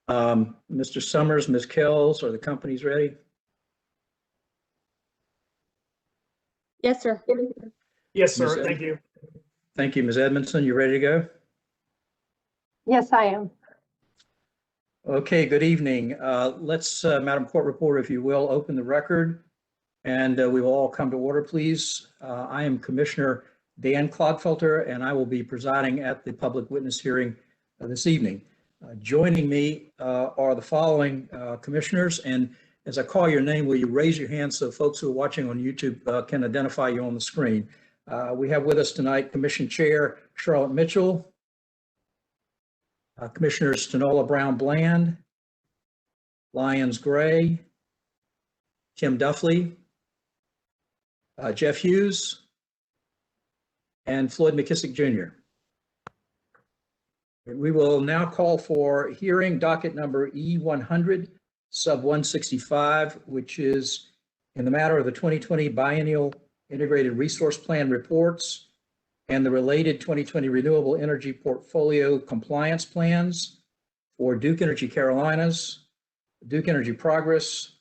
Mr. Summers, Ms. Kells, are the companies ready? Yes, sir. Yes, sir. Thank you. Thank you. Ms. Edmondson, you ready to go? Yes, I am. Okay, good evening. Let's, Madam Court Reporter, if you will, open the record and we will all come to order, please. I am Commissioner Dan Clodfelter and I will be presiding at the public witness hearing this evening. Joining me are the following commissioners, and as I call your name, will you raise your hand so folks who are watching on YouTube can identify you on the screen. We have with us tonight Commission Chair Charlotte Mitchell, Commissioners Stanola Brown Bland, Lyons Gray, Tim Duffley, Jeff Hughes, and Floyd McKissick Jr. We will now call for hearing docket number E-100 sub 165, which is in the matter of the 2020 Biennial Integrated Resource Plan reports and the related 2020 Renewable Energy Portfolio Compliance Plans for Duke Energy Carolinas, Duke Energy Progress,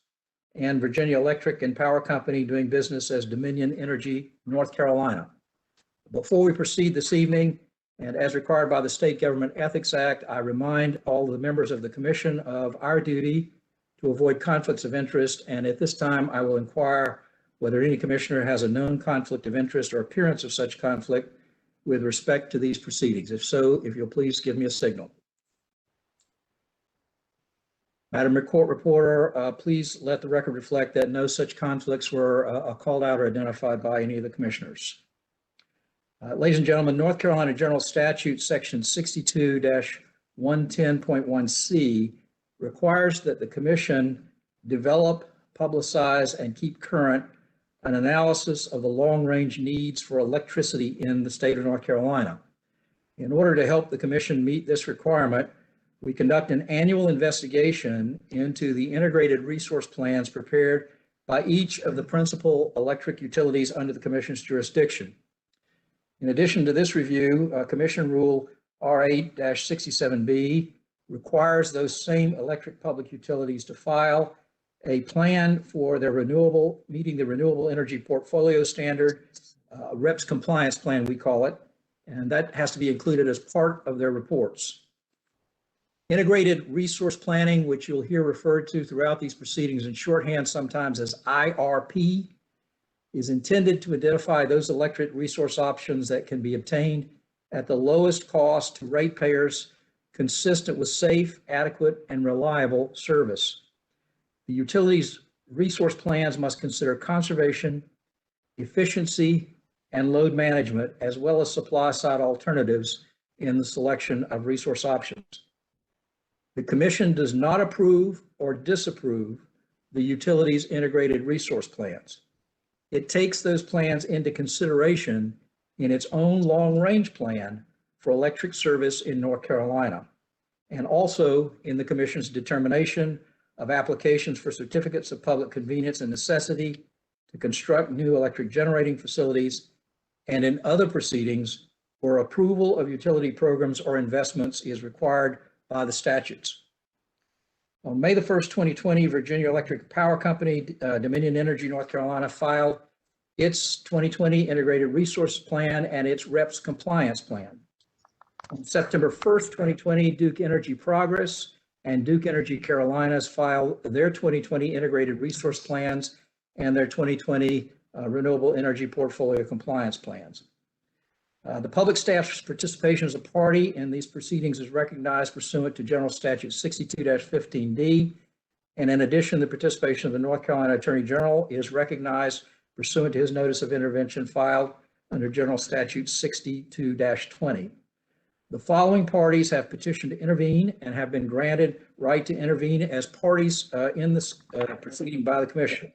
and Virginia Electric and Power Company doing business as Dominion Energy, North Carolina. Before we proceed this evening, and as required by the State Government Ethics Act, I remind all of the members of the Commission of our duty to avoid conflicts of interest. And at this time, I will inquire whether any commissioner has a known conflict of interest or appearance of such conflict with respect to these proceedings. If so, if you'll please give me a signal. Madam Court Reporter, please let the record reflect that no such conflicts were called out or identified by any of the commissioners. Ladies and gentlemen, North Carolina General Statute Section 62-110.1C requires that the Commission develop, publicize, and keep current an analysis of the long-range needs for electricity in the state of North Carolina. In order to help the Commission meet this requirement, we conduct an annual investigation into the integrated resource plans prepared by each of the principal electric utilities under the Commission's jurisdiction. In addition to this review, Commission Rule R8-67B requires those same electric public utilities to file a plan for their meeting the Renewable Energy Portfolio Standard, REPS compliance plan, we call it, and that has to be included as part of their reports. Integrated resource planning, which you'll hear referred to throughout these proceedings in shorthand sometimes as IRP, is intended to identify those electric resource options that can be obtained at the lowest cost to ratepayers, consistent with safe, adequate, and reliable service. The utilities' resource plans must consider conservation, efficiency, and load management, as well as supply-side alternatives in the selection of resource options. The Commission does not approve or disapprove the utilities' integrated resource plans. It takes those plans into consideration in its own long-range plan for electric service in North Carolina, and also in the Commission's determination of applications for certificates of public convenience and necessity to construct new electric generating facilities, and in other proceedings where approval of utility programs or investments is required by the statutes. On May the 1st, 2020, Virginia Electric Power Company, Dominion Energy, North Carolina, filed its 2020 Integrated Resource Plan and its REPS compliance plan. On September 1st, 2020, Duke Energy Progress and Duke Energy Carolinas filed their 2020 Integrated Resource Plans and their 2020 Renewable Energy Portfolio Compliance Plans. The public staff's participation as a party in these proceedings is recognized pursuant to General Statute 62-15D. And in addition, the participation of the North Carolina Attorney General is recognized pursuant to his notice of intervention filed under General Statute 62-20. The following parties have petitioned to intervene and have been granted right to intervene as parties in this proceeding by the Commission.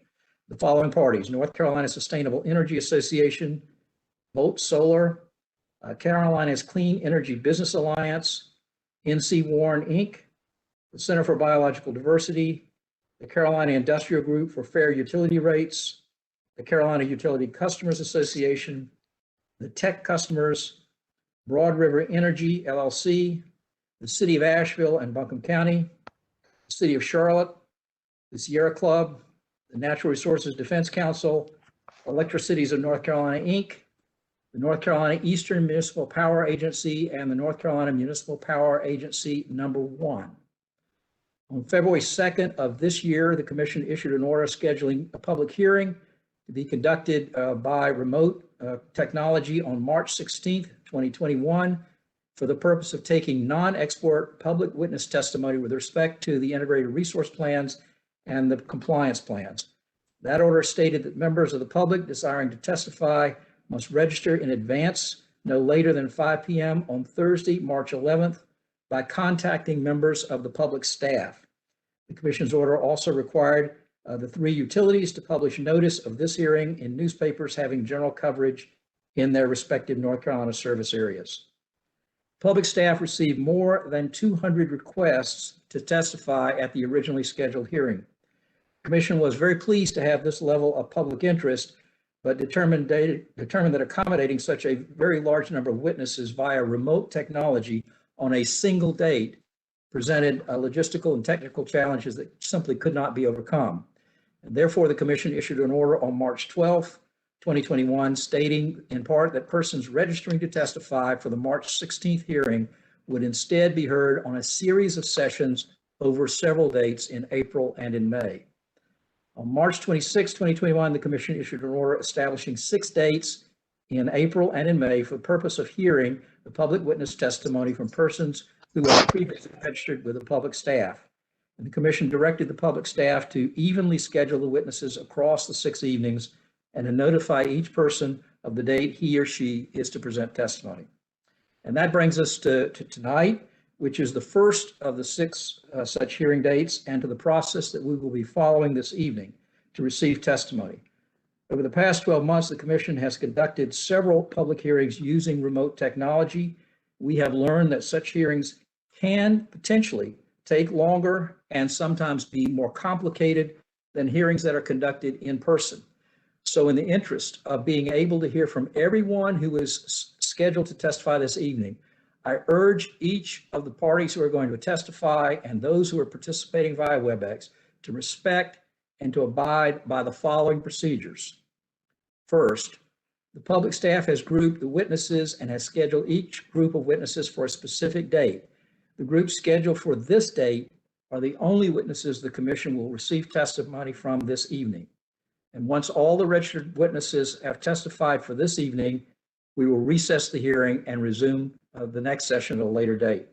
The following parties: North Carolina Sustainable Energy Association, Volt Solar, Carolina's Clean Energy Business Alliance, NC Warren, Inc., the Center for Biological Diversity, the Carolina Industrial Group for Fair Utility Rates, the Carolina Utility Customers Association, the Tech Customers, Broad River Energy, LLC, the City of Asheville and Buncombe County, the City of Charlotte, the Sierra Club, the Natural Resources Defense Council, Electricities of North Carolina, Inc., the North Carolina Eastern Municipal Power Agency, and the North Carolina Municipal Power Agency number 1. On February 2nd of this year, the Commission issued an order scheduling a public hearing to be conducted by remote technology on March 16th, 2021, for the purpose of taking non-export public witness testimony with respect to the integrated resource plans and the compliance plans. That order stated that members of the public desiring to testify must register in advance no later than 5 p.m. on Thursday, March 11th, by contacting members of the public staff. The Commission's order also required the 3 utilities to publish notice of this hearing in newspapers having general coverage in their respective North Carolina service areas. Public staff received more than 200 requests to testify at the originally scheduled hearing. The Commission was very pleased to have this level of public interest, but determined that accommodating such a very large number of witnesses via remote technology on a single date presented logistical and technical challenges that simply could not be overcome. And therefore, the Commission issued an order on March 12th, 2021, stating in part that persons registering to testify for the March 16th hearing would instead be heard on a series of sessions over several dates in April and in May. On March 26, 2021, the Commission issued an order establishing 6 dates in April and in May for the purpose of hearing the public witness testimony from persons who have previously registered with the public staff. And the Commission directed the public staff to evenly schedule the witnesses across the 6 evenings and to notify each person of the date he or she is to present testimony. And that brings us to tonight, which is the first of the 6 such hearing dates, and to the process that we will be following this evening to receive testimony. Over the past 12 months, the Commission has conducted several public hearings using remote technology. We have learned that such hearings can potentially take longer and sometimes be more complicated than hearings that are conducted in person. So in the interest of being able to hear from everyone who is scheduled to testify this evening, I urge each of the parties who are going to testify and those who are participating via WebEx to respect and to abide by the following procedures. First, the public staff has grouped the witnesses and has scheduled each group of witnesses for a specific date. The groups scheduled for this date are the only witnesses the Commission will receive testimony from this evening. And once all the registered witnesses have testified for this evening, we will recess the hearing and resume the next session at a later date.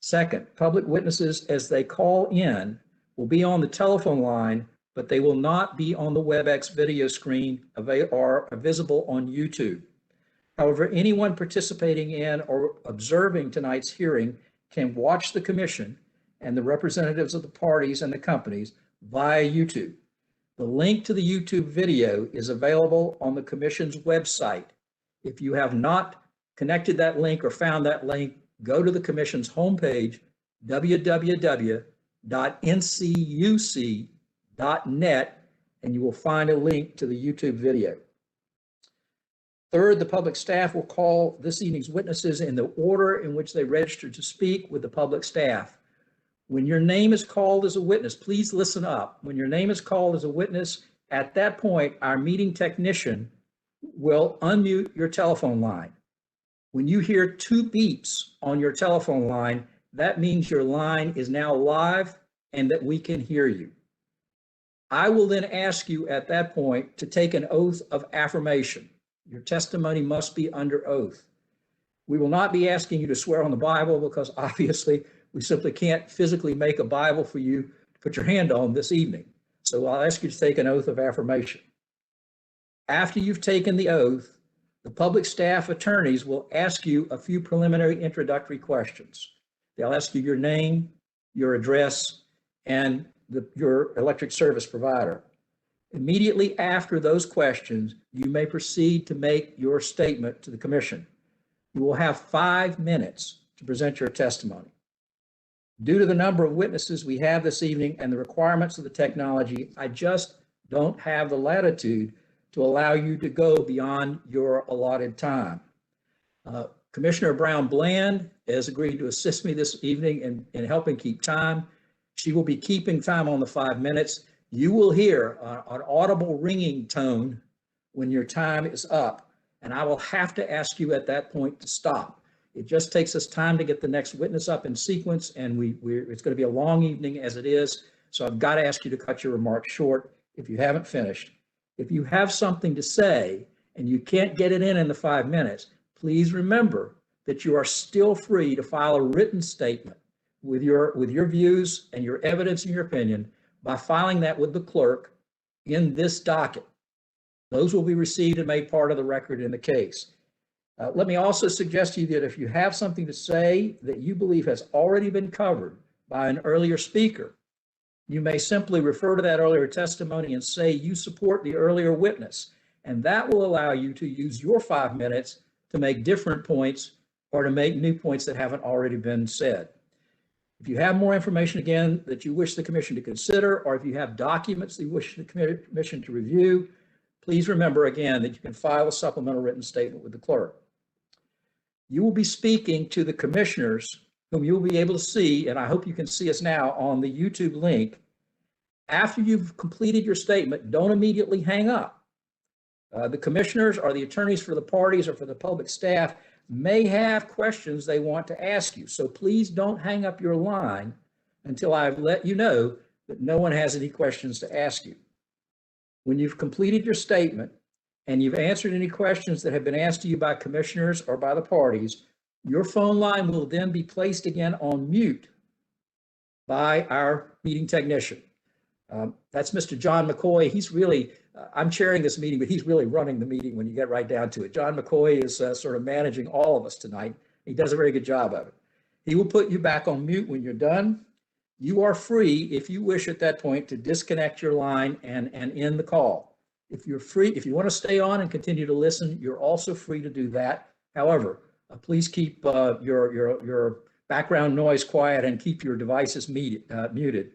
Second, public witnesses, as they call in, will be on the telephone line, but they will not be on the WebEx video screen or visible on YouTube. However, anyone participating in or observing tonight's hearing can watch the Commission and the representatives of the parties and the companies via YouTube. The link to the YouTube video is available on the Commission's website. If you have not connected that link or found that link, go to the Commission's homepage, www.ncuc.net, and you will find a link to the YouTube video. Third, the public staff will call this evening's witnesses in the order in which they registered to speak with the public staff. When your name is called as a witness, please listen up. When your name is called as a witness, at that point, our meeting technician will unmute your telephone line. When you hear 2 beeps on your telephone line, that means your line is now live and that we can hear you. I will then ask you at that point to take an oath of affirmation. Your testimony must be under oath. We will not be asking you to swear on the Bible because obviously we simply can't physically make a Bible for you to put your hand on this evening. So I'll ask you to take an oath of affirmation. After you've taken the oath, the public staff attorneys will ask you a few preliminary introductory questions. They'll ask you your name, your address, and your electric service provider. Immediately after those questions, you may proceed to make your statement to the Commission. You will have 5 minutes to present your testimony. Due to the number of witnesses we have this evening and the requirements of the technology, I just don't have the latitude to allow you to go beyond your allotted time. Commissioner Brown Bland has agreed to assist me this evening in helping keep time. She will be keeping time on the 5 minutes. You will hear an audible ringing tone when your time is up, and I will have to ask you at that point to stop. It just takes us time to get the next witness up in sequence, and it's going to be a long evening as it is, so I've got to ask you to cut your remarks short if you haven't finished. If you have something to say and you can't get it in the 5 minutes, please remember that you are still free to file a written statement with your views and your evidence and your opinion by filing that with the clerk in this docket. Those will be received and made part of the record in the case. Let me also suggest to you that if you have something to say that you believe has already been covered by an earlier speaker, you may simply refer to that earlier testimony and say you support the earlier witness, and that will allow you to use your 5 minutes to make different points or to make new points that haven't already been said. If you have more information, again, that you wish the commission to consider, or if you have documents that you wish the commission to review, please remember again that you can file a supplemental written statement with the clerk. You will be speaking to the commissioners whom you'll be able to see, and I hope you can see us now on the YouTube link. After you've completed your statement, don't immediately hang up. The commissioners or the attorneys for the parties or for the public staff may have questions they want to ask you. So please don't hang up your line until I've let you know that no one has any questions to ask you. When you've completed your statement and you've answered any questions that have been asked to you by commissioners or by the parties, your phone line will then be placed again on mute by our meeting technician. That's Mr. John McCoy. He's really, I'm chairing this meeting, but he's really running the meeting when you get right down to it. John McCoy is sort of managing all of us tonight. He does a very good job of it. He will put you back on mute when you're done. You are free, if you wish at that point, to disconnect your line and end the call. If you're free, if you want to stay on and continue to listen, you're also free to do that. However, please keep your background noise quiet and keep your devices muted.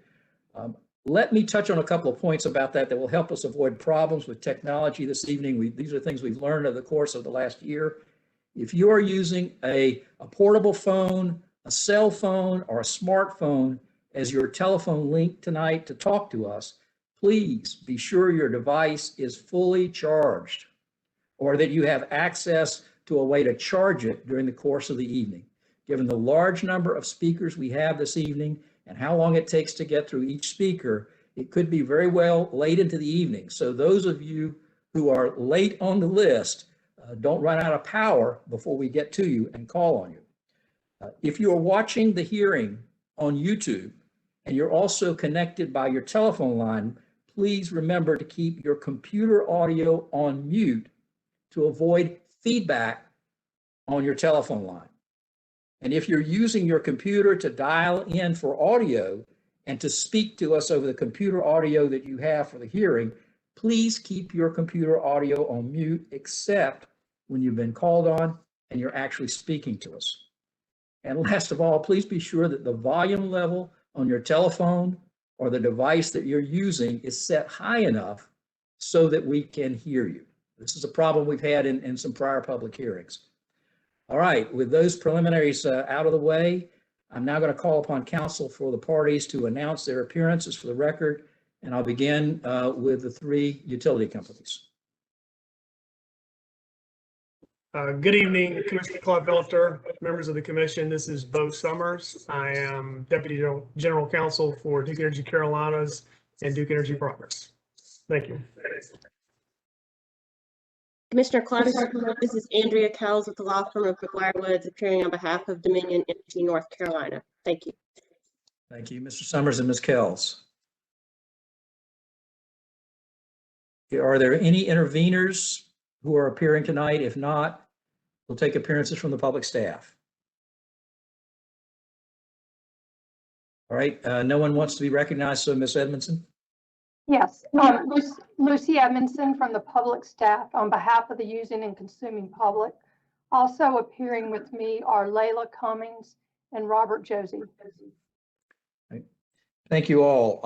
Let me touch on a couple of points about that will help us avoid problems with technology this evening. These are things we've learned over the course of the last year. If you are using a portable phone, a cell phone, or a smartphone as your telephone link tonight to talk to us, please be sure your device is fully charged or that you have access to a way to charge it during the course of the evening. Given the large number of speakers we have this evening and how long it takes to get through each speaker, it could be very well late into the evening. So those of you who are late on the list, don't run out of power before we get to you and call on you. If you are watching the hearing on YouTube and you're also connected by your telephone line, please remember to keep your computer audio on mute to avoid feedback on your telephone line. And if you're using your computer to dial in for audio and to speak to us over the computer audio that you have for the hearing, please keep your computer audio on mute except when you've been called on and you're actually speaking to us. And last of all, please be sure that the volume level on your telephone or the device that you're using is set high enough so that we can hear you. This is a problem we've had in some prior public hearings. All right, with those preliminaries out of the way, I'm now going to call upon counsel for the parties to announce their appearances for the record, and I'll begin with the three utility companies. Good evening, Commissioner Clodfelter, members of the commission. This is Bo Summers. I am Deputy General Counsel for Duke Energy Carolinas and Duke Energy Progress. Thank you. Commissioner Clodfelter, this is Andrea Kells with the law firm of McGuire Woods, appearing on behalf of Dominion Energy North Carolina. Thank you. Thank you, Mr. Summers and Ms. Kells. Are there any interveners who are appearing tonight? If not, we'll take appearances from the public staff. All right, no one wants to be recognized, so Ms. Edmondson? Yes, Lucy Edmondson from the public staff on behalf of the using and consuming public. Also appearing with me are Layla Cummings and Robert Josie. Right. Thank you all.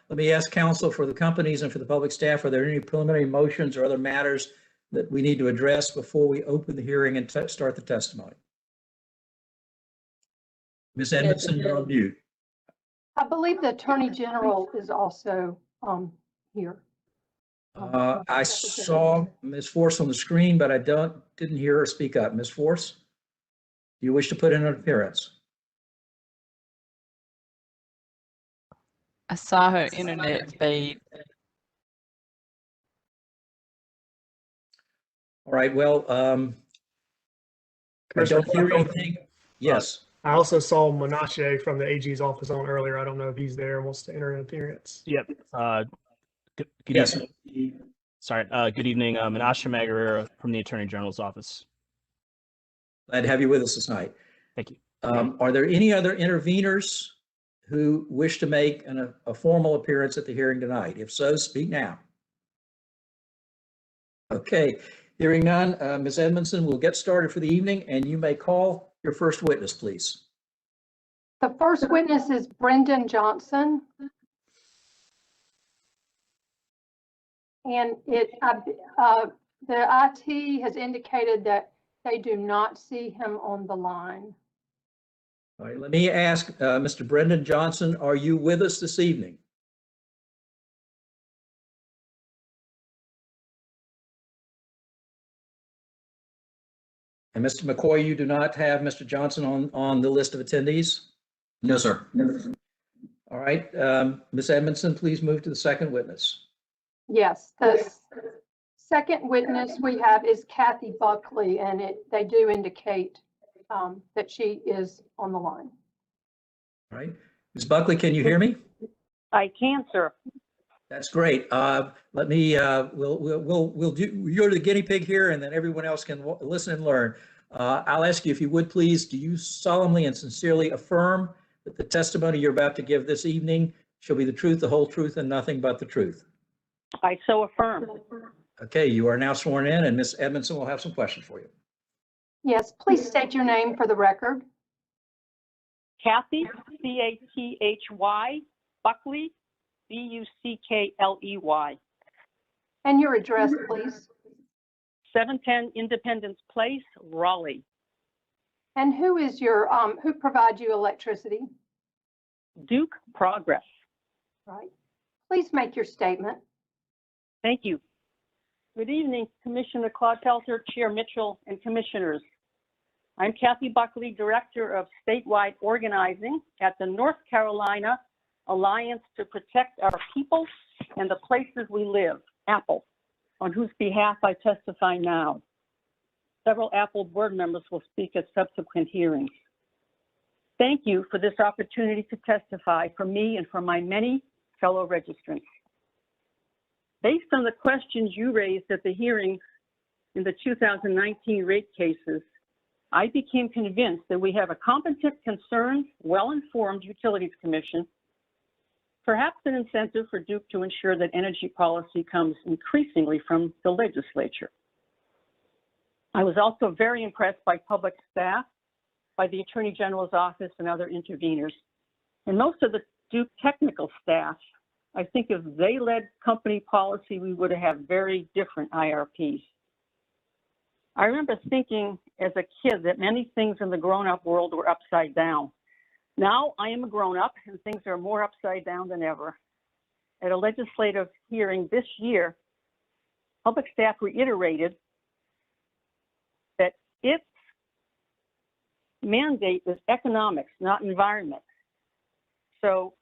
Let me ask counsel for the companies and for the public staff, are there any preliminary motions or other matters that we need to address before we open the hearing and start the testimony? Ms. Edmondson, you're on mute. I believe the Attorney General is also here. I saw Ms. Force on the screen, but I didn't hear her speak up. Ms. Force, do you wish to put in an appearance? I saw her internet fade. All right, well, I don't hear anything. Yes, I also saw Menashe from the AG's office on earlier. I don't know if he's there and wants to enter an appearance. Yep. Good yes. evening. Sorry. Good evening. Menashe Magarera from the Attorney General's office. Glad to have you with us this night. Thank you. Are there any other interveners who wish to make a formal appearance at the hearing tonight? If so, speak now. Okay, hearing none, Ms. Edmondson, we'll get started for the evening, and you may call your first witness, please. The first witness is Brendan Johnson. And the IT has indicated that they do not see him on the line. All right, let me ask Mr. Brendan Johnson, are you with us this evening? And Mr. McCoy, you do not have Mr. Johnson on the list of attendees? No, sir. All right, Ms. Edmondson, please move to the second witness. Yes, the second witness we have is Kathy Buckley, and they do indicate that she is on the line. All right, Ms. Buckley, can you hear me? I can, sir. That's great. Let me, we'll do, you're the guinea pig here, and then everyone else can listen and learn. I'll ask you if you would please, do you solemnly and sincerely affirm that the testimony you're about to give this evening shall be the truth, the whole truth, and nothing but the truth? I so affirm. Okay, you are now sworn in, and Ms. Edmondson will have some questions for you. Yes, please state your name for the record. Kathy, C-A-T-H-Y, Buckley, B-U-C-K-L-E-Y. And your address, please. 710 Independence Place, Raleigh. And who is who provides you electricity? Duke Progress. Right. Please make your statement. Thank you. Good evening, Commissioner Claude Pelter, Chair Mitchell, and Commissioners. I'm Kathy Buckley, Director of Statewide Organizing at the North Carolina Alliance to Protect Our People and the Places We Live, APPLE, on whose behalf I testify now. Several APPLE board members will speak at subsequent hearings. Thank you for this opportunity to testify for me and for my many fellow registrants. Based on the questions you raised at the hearings in the 2019 rate cases, I became convinced that we have a competent, concerned, well-informed Utilities Commission, perhaps an incentive for Duke to ensure that energy policy comes increasingly from the legislature. I was also very impressed by public staff, by the Attorney General's office and other interveners, and most of the Duke technical staff. I think if they led company policy, we would have very different IRPs. I remember thinking as a kid that many things in the grown-up world were upside down. Now I am a grown-up and things are more upside down than ever. At a legislative hearing this year, public staff reiterated that its mandate is economics, not environment. So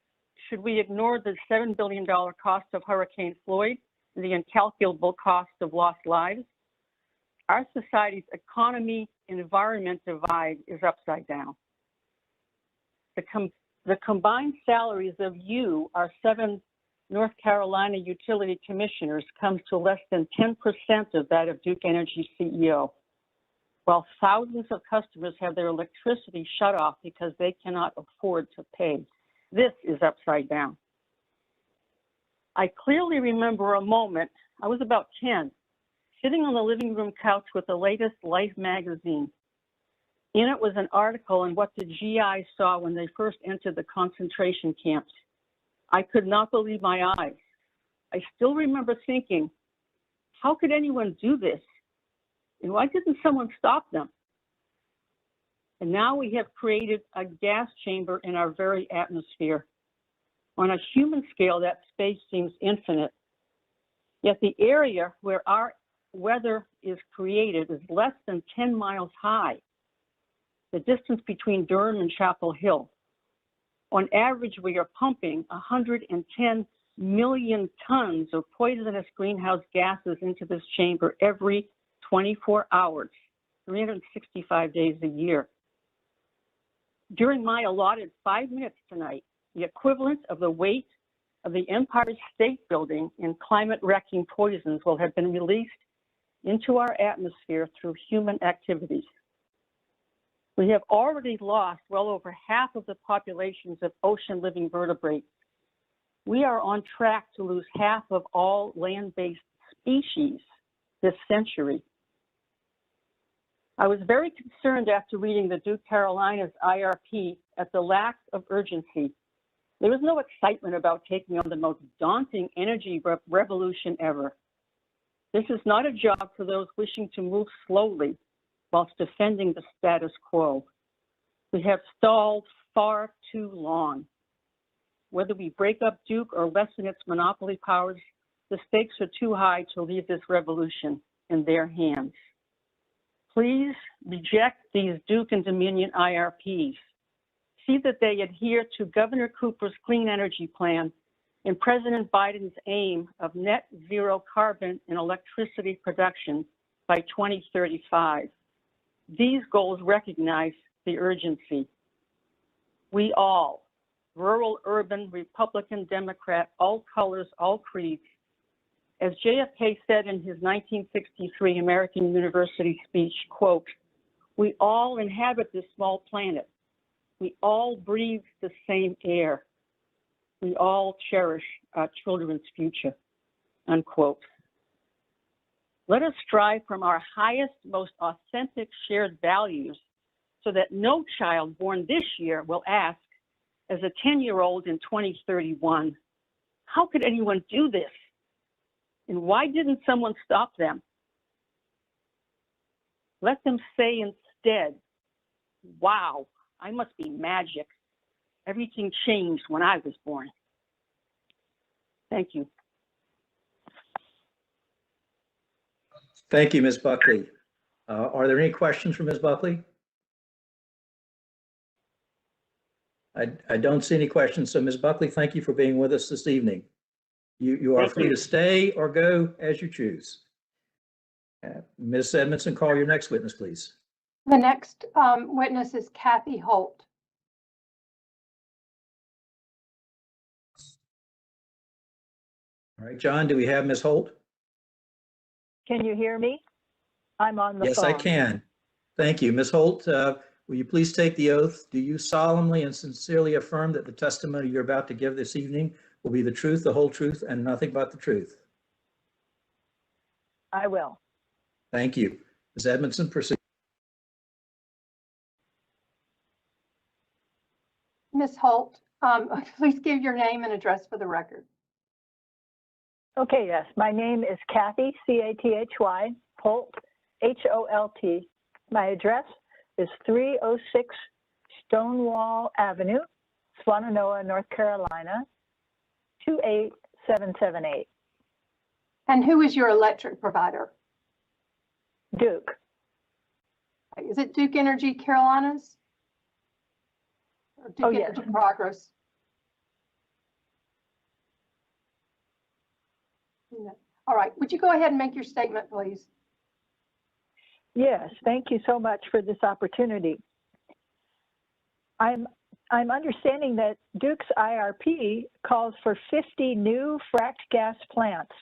should we ignore the $7 billion cost of Hurricane Floyd and the incalculable cost of lost lives? Our society's economy-environment divide is upside down. The combined salaries of you, our 7 North Carolina utility commissioners, comes to less than 10% of that of Duke Energy CEO, while thousands of customers have their electricity shut off because they cannot afford to pay. This is upside down. I clearly remember a moment, I was about 10, sitting on the living room couch with the latest Life magazine. In it was an article on what the GI saw when they first entered the concentration camps. I could not believe my eyes. I still remember thinking, how could anyone do this? And why didn't someone stop them? And now we have created a gas chamber in our very atmosphere. On a human scale, that space seems infinite. Yet the area where our weather is created is less than 10 miles high, the distance between Durham and Chapel Hill. On average, we are pumping 110 million tons of poisonous greenhouse gases into this chamber every 24 hours, 365 days a year. During my allotted 5 minutes tonight, the equivalent of the weight of the Empire State Building in climate-wrecking poisons will have been released into our atmosphere through human activities. We have already lost well over half of the populations of ocean-living vertebrates. We are on track to lose half of all land-based species this century. I was very concerned after reading the Duke Carolina's IRP at the lack of urgency. There was no excitement about taking on the most daunting energy revolution ever. This is not a job for those wishing to move slowly whilst defending the status quo. We have stalled far too long. Whether we break up Duke or lessen its monopoly powers, the stakes are too high to leave this revolution in their hands. Please reject these Duke and Dominion IRPs. See that they adhere to Governor Cooper's clean energy plan and President Biden's aim of net zero carbon in electricity production by 2035. These goals recognize the urgency. We all, rural, urban, Republican, Democrat, all colors, all creeds, as JFK said in his 1963 American University speech, quote, "We all inhabit this small planet. We all breathe the same air. We all cherish our children's future," unquote. Let us strive from our highest, most authentic shared values so that no child born this year will ask, as a 10-year-old in 2031, how could anyone do this? And why didn't someone stop them? Let them say instead, wow, I must be magic. Everything changed when I was born. Thank you. Thank you, Ms. Buckley. Are there any questions for Ms. Buckley? I don't see any questions. So Ms. Buckley, thank you for being with us this evening. You are Thank free you. to stay or go as you choose. Ms. Edmondson, call your next witness, please. The next witness is Kathy Holt. All right, John, do we have Ms. Holt? Can you hear me? I'm on the phone. Yes, I can. Thank you. Ms. Holt, will you please take the oath? Do you solemnly and sincerely affirm that the testimony you're about to give this evening will be the truth, the whole truth, and nothing but the truth? I will. Thank you. Ms. Edmondson, proceed. Ms. Holt, please give your name and address for the record. Okay, yes. My name is Kathy, C-A-T-H-Y, Holt, H-O-L-T. My address is 306 Stonewall Avenue, Swannanoa, North Carolina, 28778. And who is your electric provider? Duke. Is it Duke Energy Carolinas? Or Duke Oh, yes. Energy Progress? No. All right, would you go ahead and make your statement, please? Yes, thank you so much for this opportunity. I'm understanding that Duke's IRP calls for 50 new fracked gas plants,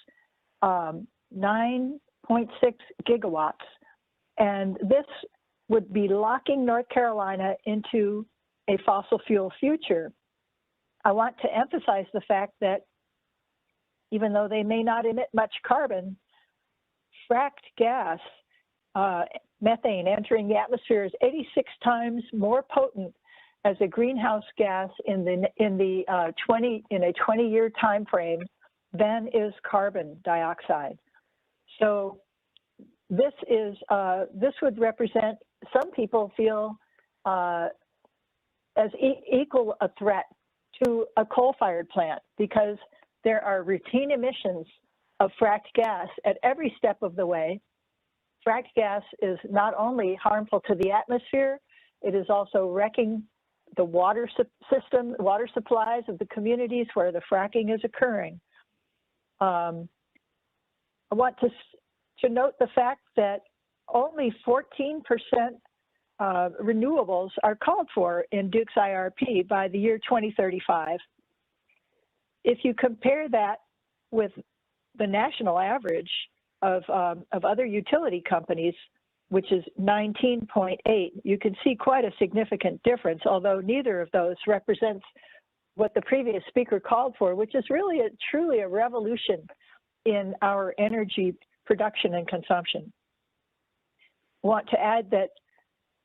9.6 gigawatts. And this would be locking North Carolina into a fossil fuel future. I want to emphasize the fact that even though they may not emit much carbon, fracked gas, methane entering the atmosphere is 86 times more potent as a greenhouse gas in a 20-year time frame than is carbon dioxide. So this would represent, some people feel as equal a threat to a coal-fired plant because there are routine emissions of fracked gas at every step of the way. Fracked gas is not only harmful to the atmosphere, it is also wrecking the water system, water supplies of the communities where the fracking is occurring. I want to note the fact that only 14% renewables are called for in Duke's IRP by the year 2035. If you compare that with the national average of other utility companies, which is 19.8, you can see quite a significant difference, although neither of those represents what the previous speaker called for, which is really truly a revolution in our energy production and consumption. I want to add that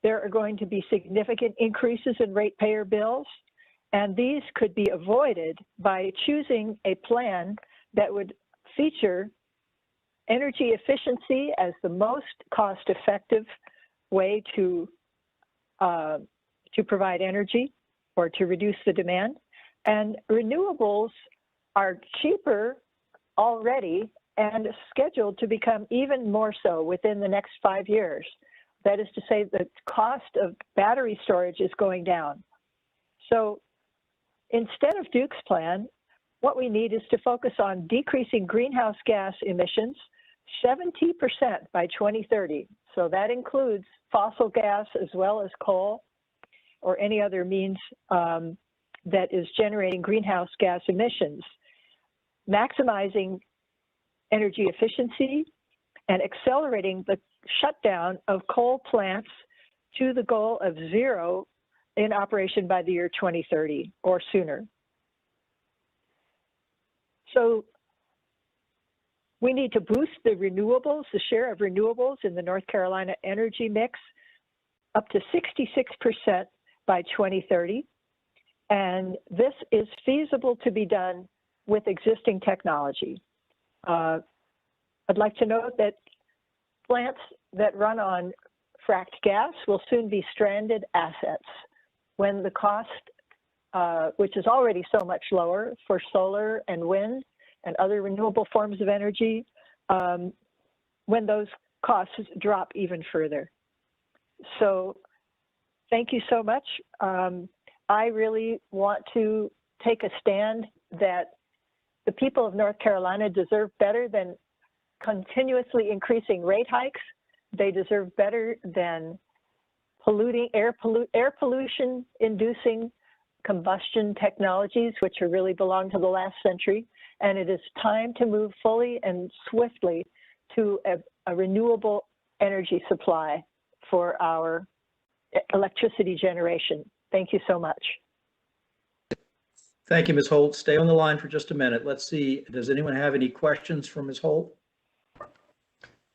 there are going to be significant increases in ratepayer bills, and these could be avoided by choosing a plan that would feature energy efficiency as the most cost-effective way to provide energy or to reduce the demand. And renewables are cheaper already and scheduled to become even more so within the next 5 years. That is to say, the cost of battery storage is going down. So instead of Duke's plan, what we need is to focus on decreasing greenhouse gas emissions 70% by 2030. So that includes fossil gas as well as coal or any other means that is generating greenhouse gas emissions, maximizing energy efficiency and accelerating the shutdown of coal plants to the goal of zero in operation by the year 2030 or sooner. So we need to boost the renewables, the share of renewables in the North Carolina energy mix up to 66% by 2030. And this is feasible to be done with existing technology. I'd like to note that plants that run on fracked gas will soon be stranded assets when the cost, which is already so much lower for solar and wind and other renewable forms of energy, when those costs drop even further. So thank you so much. I really want to take a stand that the people of North Carolina deserve better than continuously increasing rate hikes. They deserve better than air pollution inducing combustion technologies, which really belong to the last century. And it is time to move fully and swiftly to a renewable energy supply for our electricity generation. Thank you so much. Thank you, Ms. Holt. Stay on the line for just a minute. Let's see, does anyone have any questions for Ms. Holt?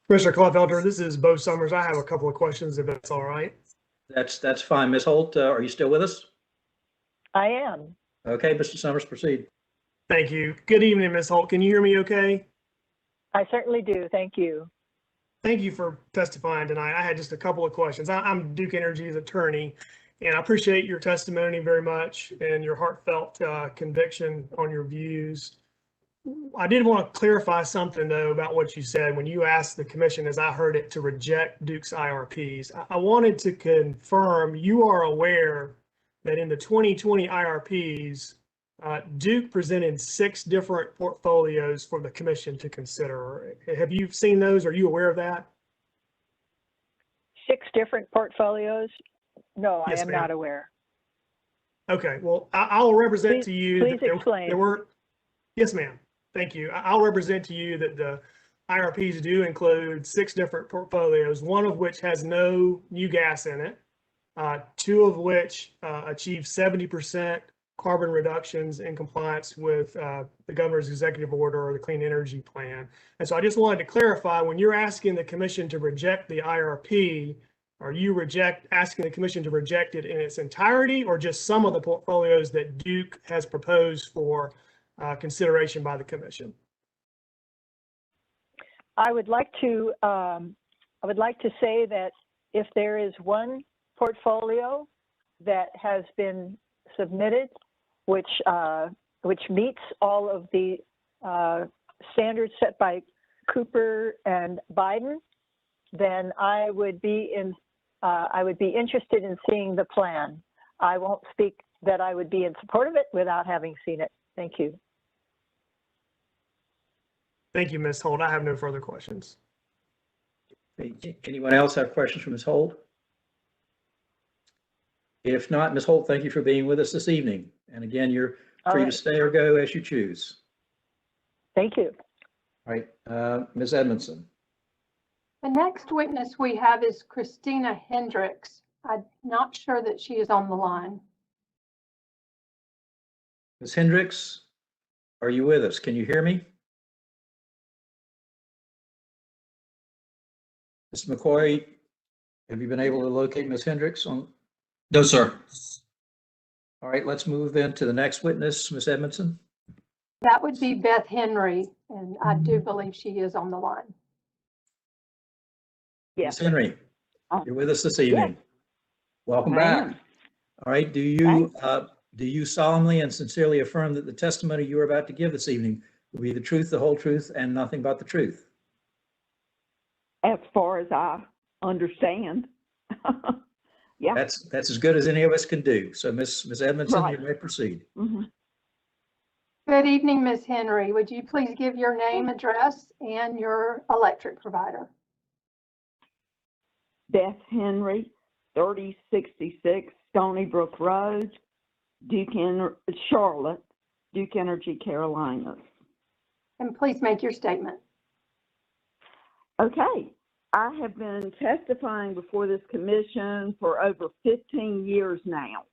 Commissioner Claufelter, this is Bo Summers. I have a couple of questions, if that's all right. That's fine. Ms. Holt, are you still with us? I am. Okay, Mr. Summers, proceed. Thank you. Good evening, Ms. Holt. Can you hear me okay? I certainly do. Thank you. Thank you for testifying tonight. I had just a couple of questions. I'm Duke Energy's attorney, and I appreciate your testimony very much and your heartfelt conviction on your views. I did want to clarify something, though, about what you said when you asked the commission, as I heard it, to reject Duke's IRPs. I wanted to confirm you are aware that in the 2020 IRPs, Duke presented 6 different portfolios for the commission to consider. Have you seen those? Are you aware of that? 6 different portfolios? No, Yes, I am not aware. Okay, well, I'll represent to you. Please explain. Yes, ma'am. Thank you. I'll represent to you that the IRPs do include 6 different portfolios, one of which has no new gas in it, 2 of which achieve 70% carbon reductions in compliance with the governor's executive order or the Clean Energy Plan. And so I just wanted to clarify, when you're asking the commission to reject the IRP, are you asking the commission to reject it in its entirety or just some of the portfolios that Duke has proposed for consideration by the commission? I would like to say that if there is one portfolio that has been submitted which meets all of the standards set by Cooper and Biden, then I would be interested in seeing the plan. I won't speak that I would be in support of it without having seen it. Thank you. Thank you, Ms. Holt. I have no further questions. Anyone else have questions for Ms. Holt? If not, Ms. Holt, thank you for being with us this evening. And again, you're free to stay or go as you choose. Thank you. All right, Ms. Edmondson. The next witness we have is Christina Hendricks. I'm not sure that she is on the line. Ms. Hendricks, are you with us? Can you hear me? Mr. McCoy, have you been able to locate Ms. Hendricks on? No, sir. All right, let's move then to the next witness, Ms. Edmondson. That would be Beth Henry, and I do believe she is on the line. Ms. Henry, you're with us this evening. Welcome back. All right, do you solemnly and sincerely affirm that the testimony you are about to give this evening will be the truth, the whole truth, and nothing but the truth? As far as I understand. Yeah. That's as good as any of us can do. So Ms. Edmondson, Right. you may proceed. Mm-hmm. Good evening, Ms. Henry. Would you please give your name, address, and your electric provider? Beth Henry, 3066 Stony Brook Road, Charlotte, Duke Energy, Carolinas. And please make your statement. Okay. I have been testifying before this commission for over 15 years now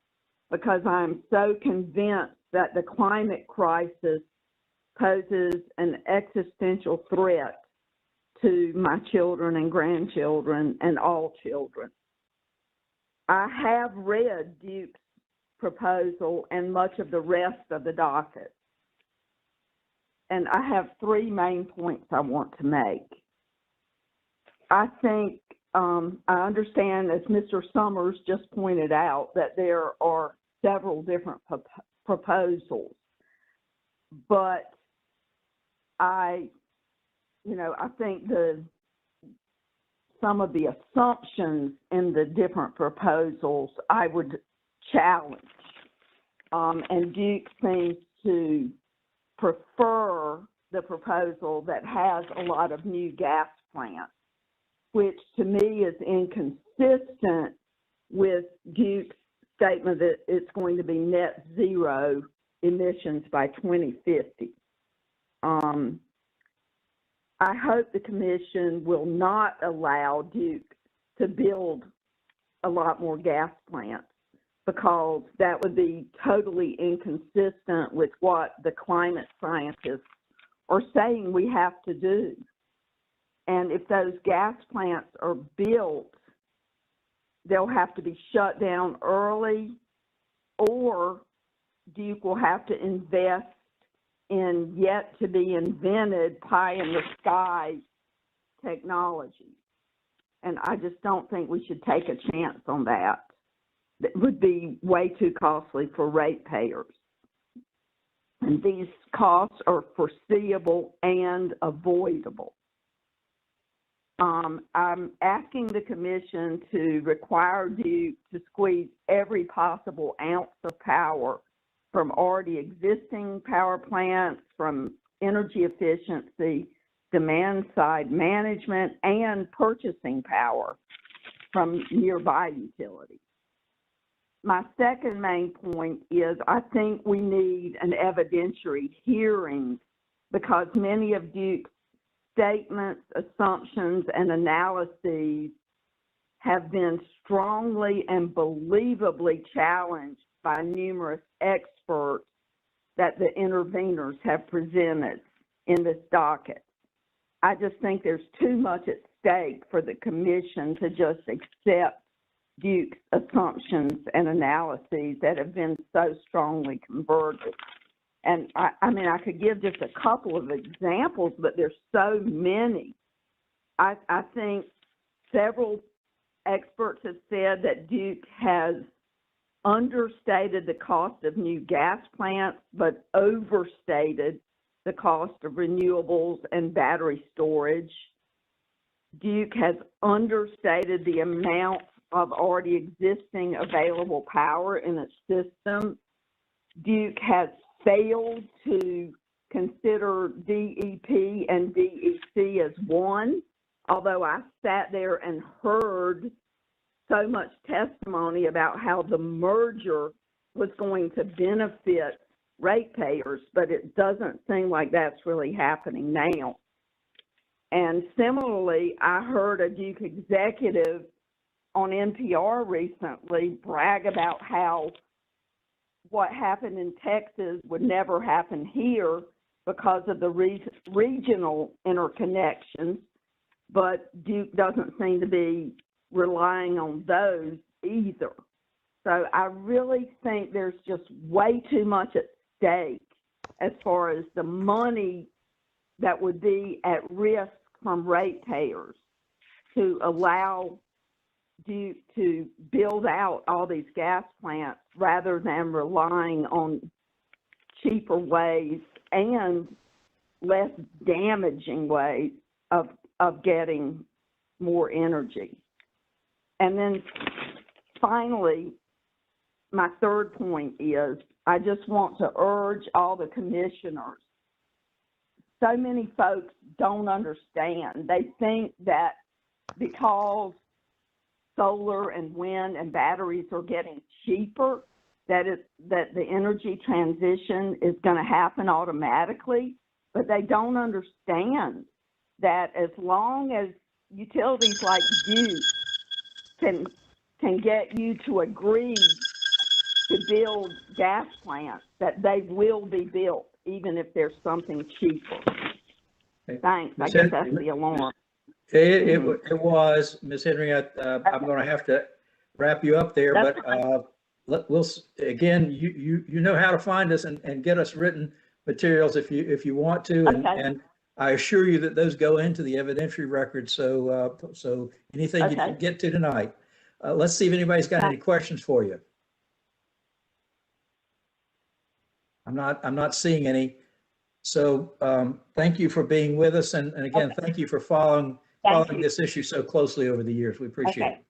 because I'm so convinced that the climate crisis poses an existential threat to my children and grandchildren and all children. I have read Duke's proposal and much of the rest of the docket. And I have three main points I want to make. I think I understand, as Mr. Summers just pointed out, that there are several different proposals, but I think some of the assumptions in the different proposals I would challenge, and Duke seems to prefer the proposal that has a lot of new gas plants, which to me is inconsistent with Duke's statement that it's going to be net zero emissions by 2050. I hope the commission will not allow Duke to build a lot more gas plants because that would be totally inconsistent with what the climate scientists are saying we have to do. And if those gas plants are built, they'll have to be shut down early, or Duke will have to invest in yet to be invented pie in the sky technology. And I just don't think we should take a chance on that. It would be way too costly for ratepayers. And these costs are foreseeable and avoidable. I'm asking the commission to require Duke to squeeze every possible ounce of power from already existing power plants, from energy efficiency, demand side management, and purchasing power from nearby utilities. My second main point is I think we need an evidentiary hearing because many of Duke's statements, assumptions, and analyses have been strongly and believably challenged by numerous experts that the interveners have presented in this docket. I just think there's too much at stake for the commission to just accept Duke's assumptions and analyses that have been so strongly converted. And I mean, I could give just a couple of examples, but there's so many. I think several experts have said that Duke has understated the cost of new gas plants, but overstated the cost of renewables and battery storage. Duke has understated the amount of already existing available power in its system. Duke has failed to consider DEP and DEC as one, although I sat there and heard so much testimony about how the merger was going to benefit ratepayers, but it doesn't seem like that's really happening now. And similarly, I heard a Duke executive on NPR recently brag about how what happened in Texas would never happen here because of the regional interconnections, but Duke doesn't seem to be relying on those either. So I really think there's just way too much at stake as far as the money that would be at risk from ratepayers to allow Duke to build out all these gas plants rather than relying on cheaper ways and less damaging ways of getting more energy. And then finally, my third point is I just want to urge all the commissioners. So many folks don't understand. They think that because solar and wind and batteries are getting cheaper, that the energy transition is going to happen automatically, but they don't understand that as long as utilities like Duke can get you to agree to build gas plants, that they will be built, even if there's something cheaper. Thanks. I guess that's the alarm. It was, Ms. Henry. I'm going to have to wrap you up there, but we'll again. You know how to find us and get us written materials if you want to, and I assure you that those go into the evidentiary record. So anything you can get to tonight. Let's see if anybody's got any questions for you. I'm not seeing any. So thank you for being with us, and again, thank you for following this issue so closely over the years. We appreciate it.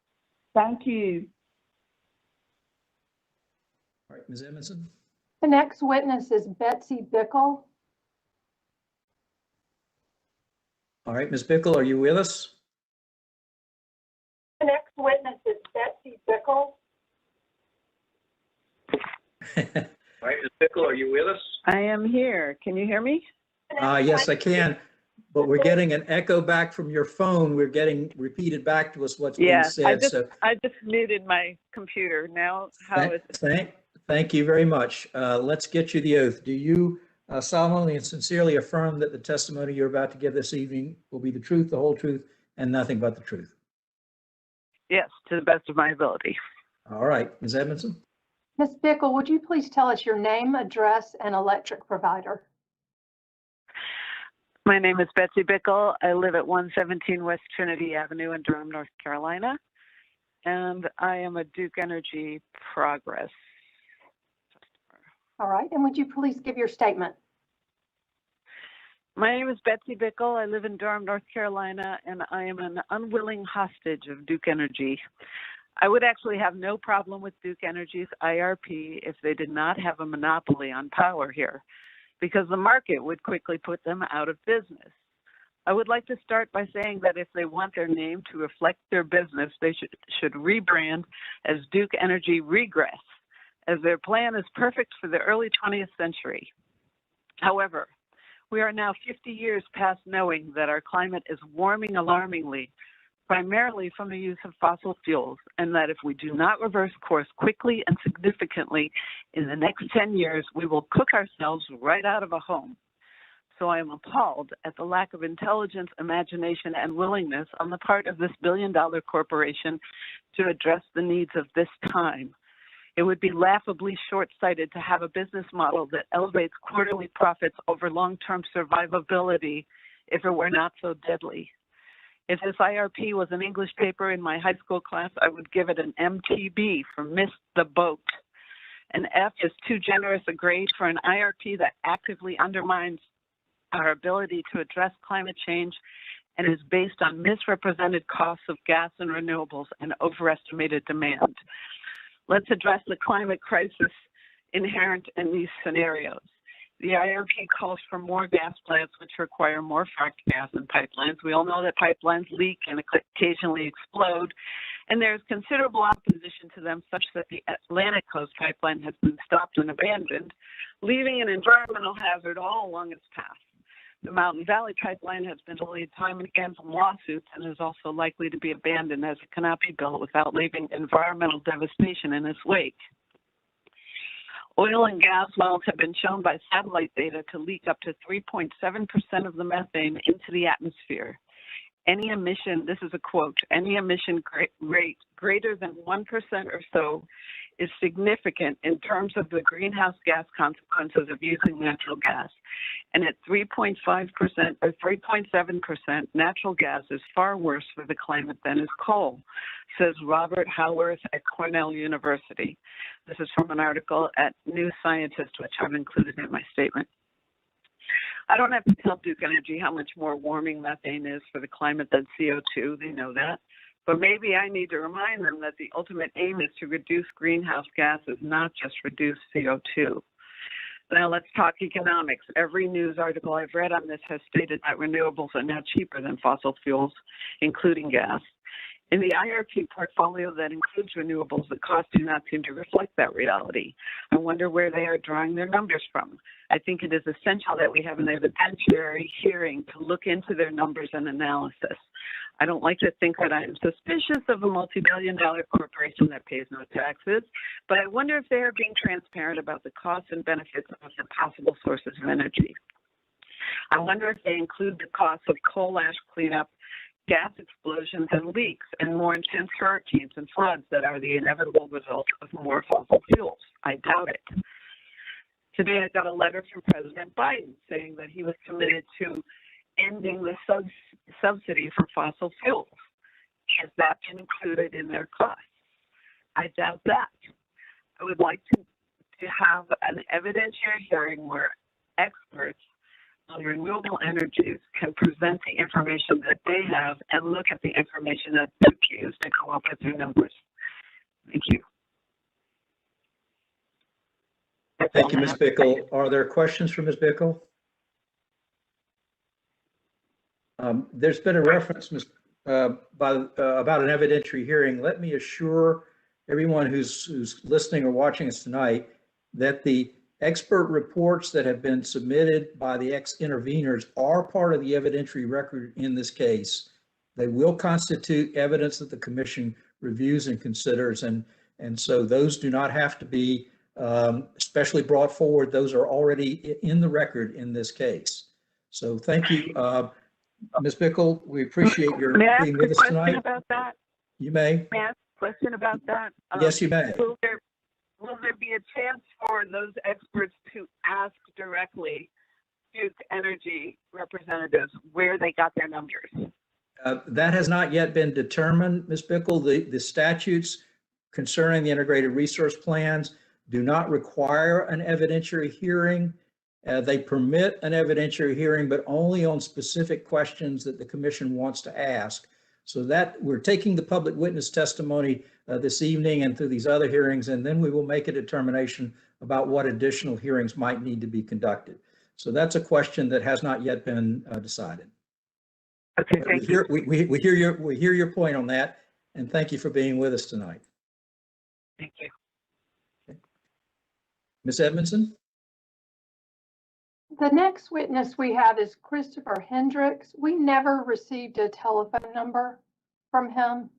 Thank you. All right, Ms. Edmondson. The next witness is Betsy Bickle. All right, Ms. Bickle, are you with us? The next witness is Betsy Bickle. All right, Ms. Bickle, are you with us? I am here. Can you hear me? Yes, I can, but we're getting an echo back from your phone. We're getting repeated back to us what's being said. I just muted my computer. Now, how is it? Thank you very much. Let's get you the oath. Do you solemnly and sincerely affirm that the testimony you're about to give this evening will be the truth, the whole truth, and nothing but the truth? Yes, to the best of my ability. All right, Ms. Edmondson. Ms. Bickle, would you please tell us your name, address, and electric provider? My name is Betsy Bickle. I live at 117 West Trinity Avenue in Durham, North Carolina, and I am a Duke Energy Progress customer. All right, and would you please give your statement? My name is Betsy Bickle. I live in Durham, North Carolina, and I am an unwilling hostage of Duke Energy. I would actually have no problem with Duke Energy's IRP if they did not have a monopoly on power here, because the market would quickly put them out of business. I would like to start by saying that if they want their name to reflect their business, they should rebrand as Duke Energy Regress, as their plan is perfect for the early 20th century. However, we are now 50 years past knowing that our climate is warming alarmingly, primarily from the use of fossil fuels, and that if we do not reverse course quickly and significantly in the next 10 years, we will cook ourselves right out of a home. So I am appalled at the lack of intelligence, imagination, and willingness on the part of this billion-dollar corporation to address the needs of this time. It would be laughably short-sighted to have a business model that elevates quarterly profits over long-term survivability if it were not so deadly. If this IRP was an English paper in my high school class, I would give it an MTB for missed the boat. and F is too generous a grade for an IRP that actively undermines our ability to address climate change and is based on misrepresented costs of gas and renewables and overestimated demand. Let's address the climate crisis inherent in these scenarios. The IRP calls for more gas plants, which require more fracked gas and pipelines. We all know that pipelines leak and occasionally explode, and there's considerable opposition to them, such that the Atlantic Coast pipeline has been stopped and abandoned, leaving an environmental hazard all along its path. The Mountain Valley Pipeline has been delayed time and again from lawsuits and is also likely to be abandoned, as it cannot be built without leaving environmental devastation in its wake. Oil and gas wells have been shown by satellite data to leak up to 3.7% of the methane into the atmosphere. Any emission, this is a quote, any emission rate greater than 1% or so is significant in terms of the greenhouse gas consequences of using natural gas. And at 3.5% or 3.7%, natural gas is far worse for the climate than is coal, says Robert Howarth at Cornell University. This is from an article at New Scientist, which I've included in my statement. I don't have to tell Duke Energy how much more warming methane is for the climate than CO2. They know that. But maybe I need to remind them that the ultimate aim is to reduce greenhouse gases, not just reduce CO2. Now let's talk economics. Every news article I've read on this has stated that renewables are now cheaper than fossil fuels, including gas. In the IRP portfolio that includes renewables, the costs do not seem to reflect that reality. I wonder where they are drawing their numbers from. I think it is essential that we have an evidentiary hearing to look into their numbers and analysis. I don't like to think that I am suspicious of a multi-billion-dollar corporation that pays no taxes, but I wonder if they are being transparent about the costs and benefits of the possible sources of energy. I wonder if they include the costs of coal ash cleanup, gas explosions and leaks, and more intense hurricanes and floods that are the inevitable result of more fossil fuels. I doubt it. Today I got a letter from President Biden saying that he was committed to ending the subsidy for fossil fuels. Has that been included in their costs? I doubt that. I would like to have an evidentiary hearing where experts on renewable energies can present the information that they have and look at the information that Duke used to come up with their numbers. Thank you. Thank you, Ms. Bickle. Are there questions for Ms. Bickle? There's been a reference about an evidentiary hearing. Let me assure everyone who's listening or watching us tonight that the expert reports that have been submitted by the ex-interveners are part of the evidentiary record in this case. They will constitute evidence that the commission reviews and considers, and so those do not have to be especially brought forward. Those are already in the record in this case. So thank you, Ms. Bickle. We appreciate your being with us tonight. About that? You may. May I ask a question about that? Yes, you may. Will there be a chance for those experts to ask directly Duke Energy representatives where they got their numbers? That has not yet been determined, Ms. Bickle. The statutes concerning the integrated resource plans do not require an evidentiary hearing. They permit an evidentiary hearing, but only on specific questions that the commission wants to ask. So that we're taking the public witness testimony this evening and through these other hearings, and then we will make a determination about what additional hearings might need to be conducted. So that's a question that has not yet been decided. Okay, thank you. We hear your point on that, and thank you for being with us tonight. Thank you. Okay. Ms. Edmondson? The next witness we have is Christopher Hendricks. We never received a telephone number from him.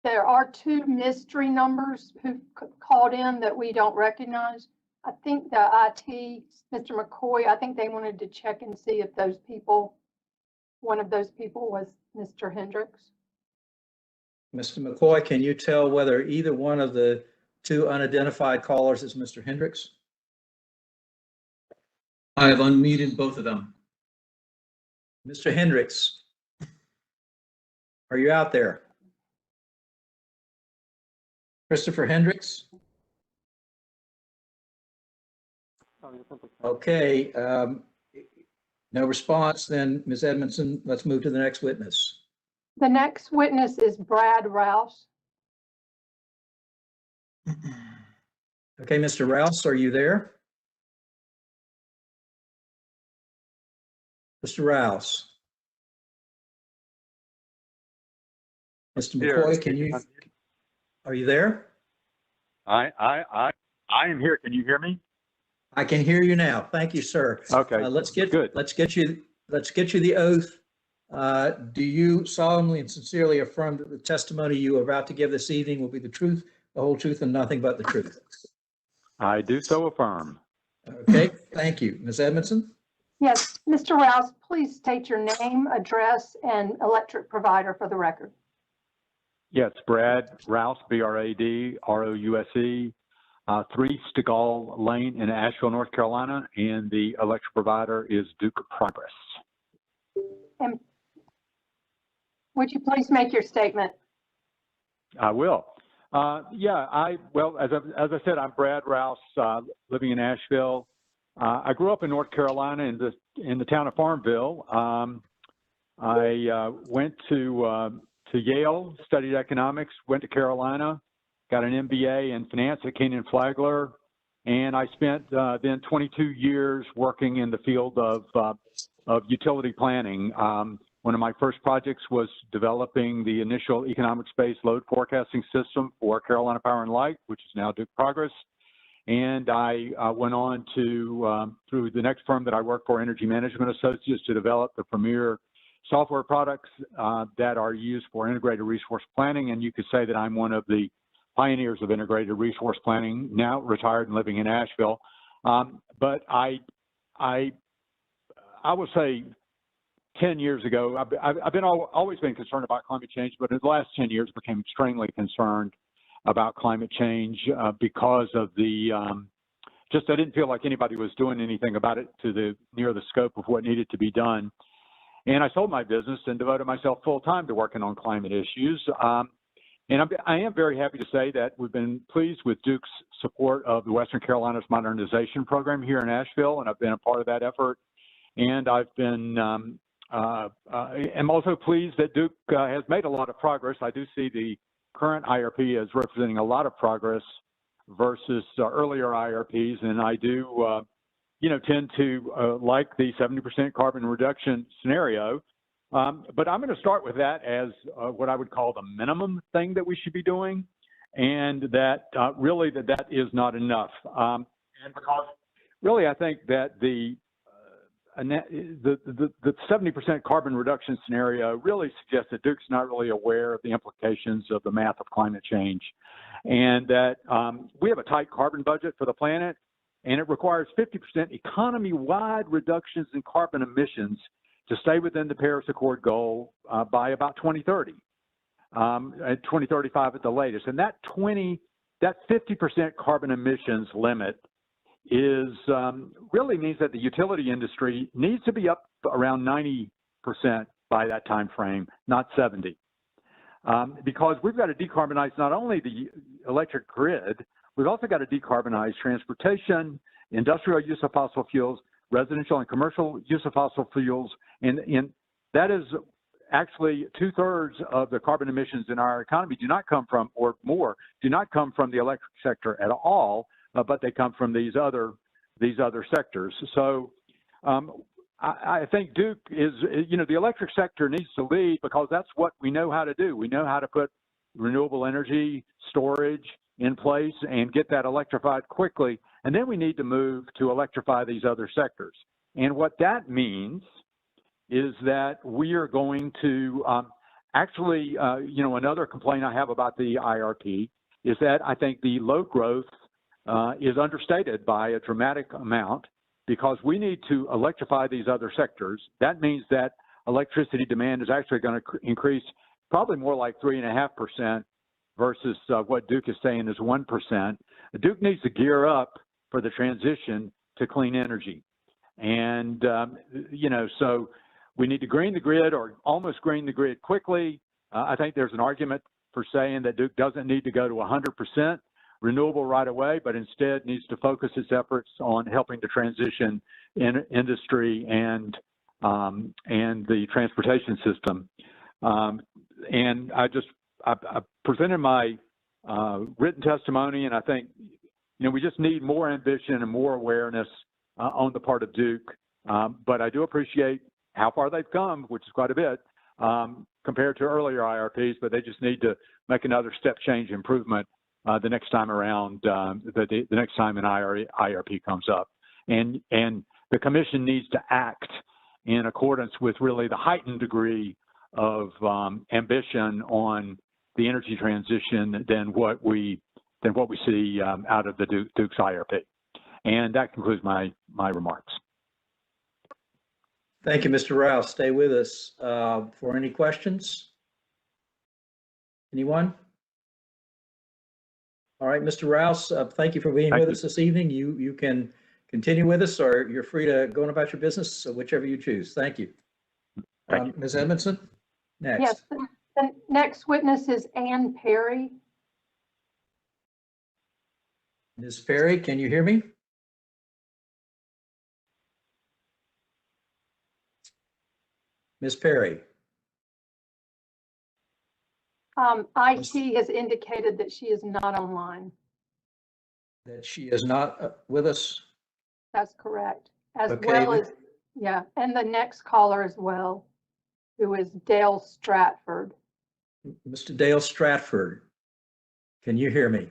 There are two mystery numbers who called in that we don't recognize. I think the IT, Mr. McCoy, I think they wanted to check and see if those people, one of those people was Mr. Hendricks. Mr. McCoy, can you tell whether either one of the two unidentified callers is Mr. Hendricks? I have unmuted both of them. Mr. Hendricks, are you out there? Christopher Hendricks? Okay, no response, then Ms. Edmondson, let's move to the next witness. The next witness is Brad Rouse. Okay, Mr. Rouse, are you there? Mr. Rouse? Mr. McCoy, are you there? I am here. Can you hear me? I can hear you now. Thank you, sir. Okay. Let's get good. you the oath. Do you solemnly and sincerely affirm that the testimony you are about to give this evening will be the truth, the whole truth, and nothing but the truth? I do so affirm. Okay, thank you. Ms. Edmondson? Yes, Mr. Rouse, please state your name, address, and electric provider for the record. Yes, Brad Rouse, BRADROUSE, 3 Stegall Lane in Asheville, North Carolina, and the electric provider is Duke Progress. And would you please make your statement? I will. Well, as I said, I'm Brad Rouse, living in Asheville. I grew up in North Carolina in the town of Farmville. I went to Yale, studied economics, went to Carolina, got an MBA in finance at Keenan Flagler, and I spent then 22 years working in the field of utility planning. One of my first projects was developing the initial economics-based load forecasting system for Carolina Power and Light, which is now Duke Progress. And I went on to, through the next firm that I worked for, Energy Management Associates, to develop the premier software products that are used for integrated resource planning. And you could say that I'm one of the pioneers of integrated resource planning, now retired and living in Asheville. But I would say 10 years ago, I've always been concerned about climate change, but in the last 10 years became extremely concerned about climate change because of the, I didn't feel like anybody was doing anything about it near the scope of what needed to be done. And I sold my business and devoted myself full time to working on climate issues. And I am very happy to say that we've been pleased with Duke's support of the Western Carolinas Modernization Program here in Asheville, and I've been a part of that effort. And I've been, am also pleased that Duke has made a lot of progress. I do see the current IRP as representing a lot of progress versus earlier IRPs, and I do, tend to like the 70% carbon reduction scenario. But I'm going to start with that as what I would call the minimum thing that we should be doing, and that really that is not enough. And because really I think that the 70% carbon reduction scenario really suggests that Duke's not really aware of the implications of the math of climate change, and that we have a tight carbon budget for the planet, and it requires 50% economy-wide reductions in carbon emissions to stay within the Paris Accord goal by about 2030, at 2035 at the latest. And that 50% carbon emissions limit is really means that the utility industry needs to be up around 90% by that time frame, not 70, because we've got to decarbonize not only the electric grid, we've also got to decarbonize transportation, industrial use of fossil fuels, residential and commercial use of fossil fuels, and that is actually 2/3 of the carbon emissions in our economy do not come from, or more, do not come from the electric sector at all, but they come from these other sectors. So I think Duke is, the electric sector needs to lead because that's what we know how to do. We know how to put renewable energy storage in place and get that electrified quickly. And then we need to move to electrify these other sectors. And what that means is that we are going to actually, another complaint I have about the IRP is that I think the load growth is understated by a dramatic amount, because we need to electrify these other sectors. That means that electricity demand is actually going to increase probably more like 3.5% versus what Duke is saying is 1%. Duke needs to gear up for the transition to clean energy. And, so we need to green the grid, or almost green the grid quickly. I think there's an argument for saying that Duke doesn't need to go to 100%, renewable right away, but instead needs to focus its efforts on helping to transition in industry and the transportation system. And I presented my written testimony, and I think, you know, we just need more ambition and more awareness on the part of Duke. But I do appreciate how far they've come, which is quite a bit compared to earlier IRPs, but they just need to make another step change improvement the next time around, the next time an IRP comes up. And the commission needs to act in accordance with really the heightened degree of ambition on the energy transition than what we see out of the Duke's IRP. And that concludes my remarks. Thank you, Mr. Rouse. Stay with us for any questions. Anyone? All right, Mr. Rouse, thank you for being with us this evening. You can continue with us, or you're free to go on about your business, so whichever you choose. Thank you. Ms. Edmondson, next. Yes, the next witness is Ann Perry. Ms. Perry, can you hear me? Ms. Perry. IT has indicated that she is not online. That she is not with us? That's correct. As Okay. well as, yeah, and the next caller as well, who is Dale Stratford. Mr. Dale Stratford, can you hear me?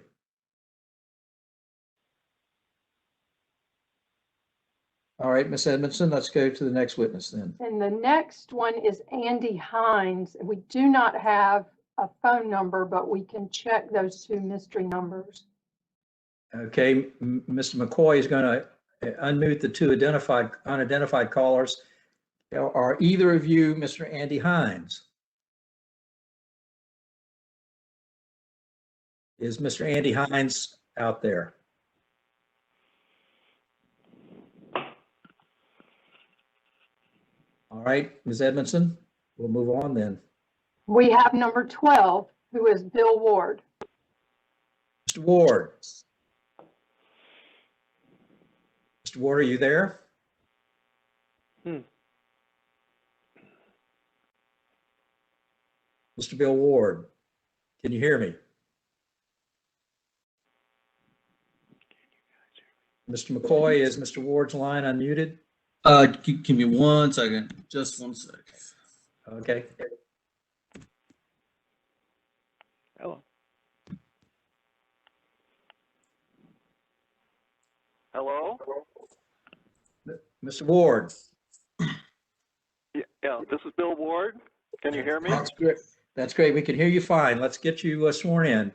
All right, Ms. Edmondson, let's go to the next witness then. And the next one is Andy Hines. We do not have a phone number, but we can check those two mystery numbers. Okay, Mr. McCoy is going to unmute the two unidentified callers. Are either of you Mr. Andy Hines? Is Mr. Andy Hines out there? All right, Ms. Edmondson, we'll move on then. We have number 12, who is Bill Ward. Mr. Ward. Mr. Ward, are you there? Mr. Bill Ward, can you hear me? Mr. McCoy, is Mr. Ward's line unmuted? Give me 1 second, just 1 second. Okay. Hello. Hello? Mr. Ward. Yeah, this is Bill Ward. Can you hear me? That's great. That's great. We can hear you fine. Let's get you sworn in.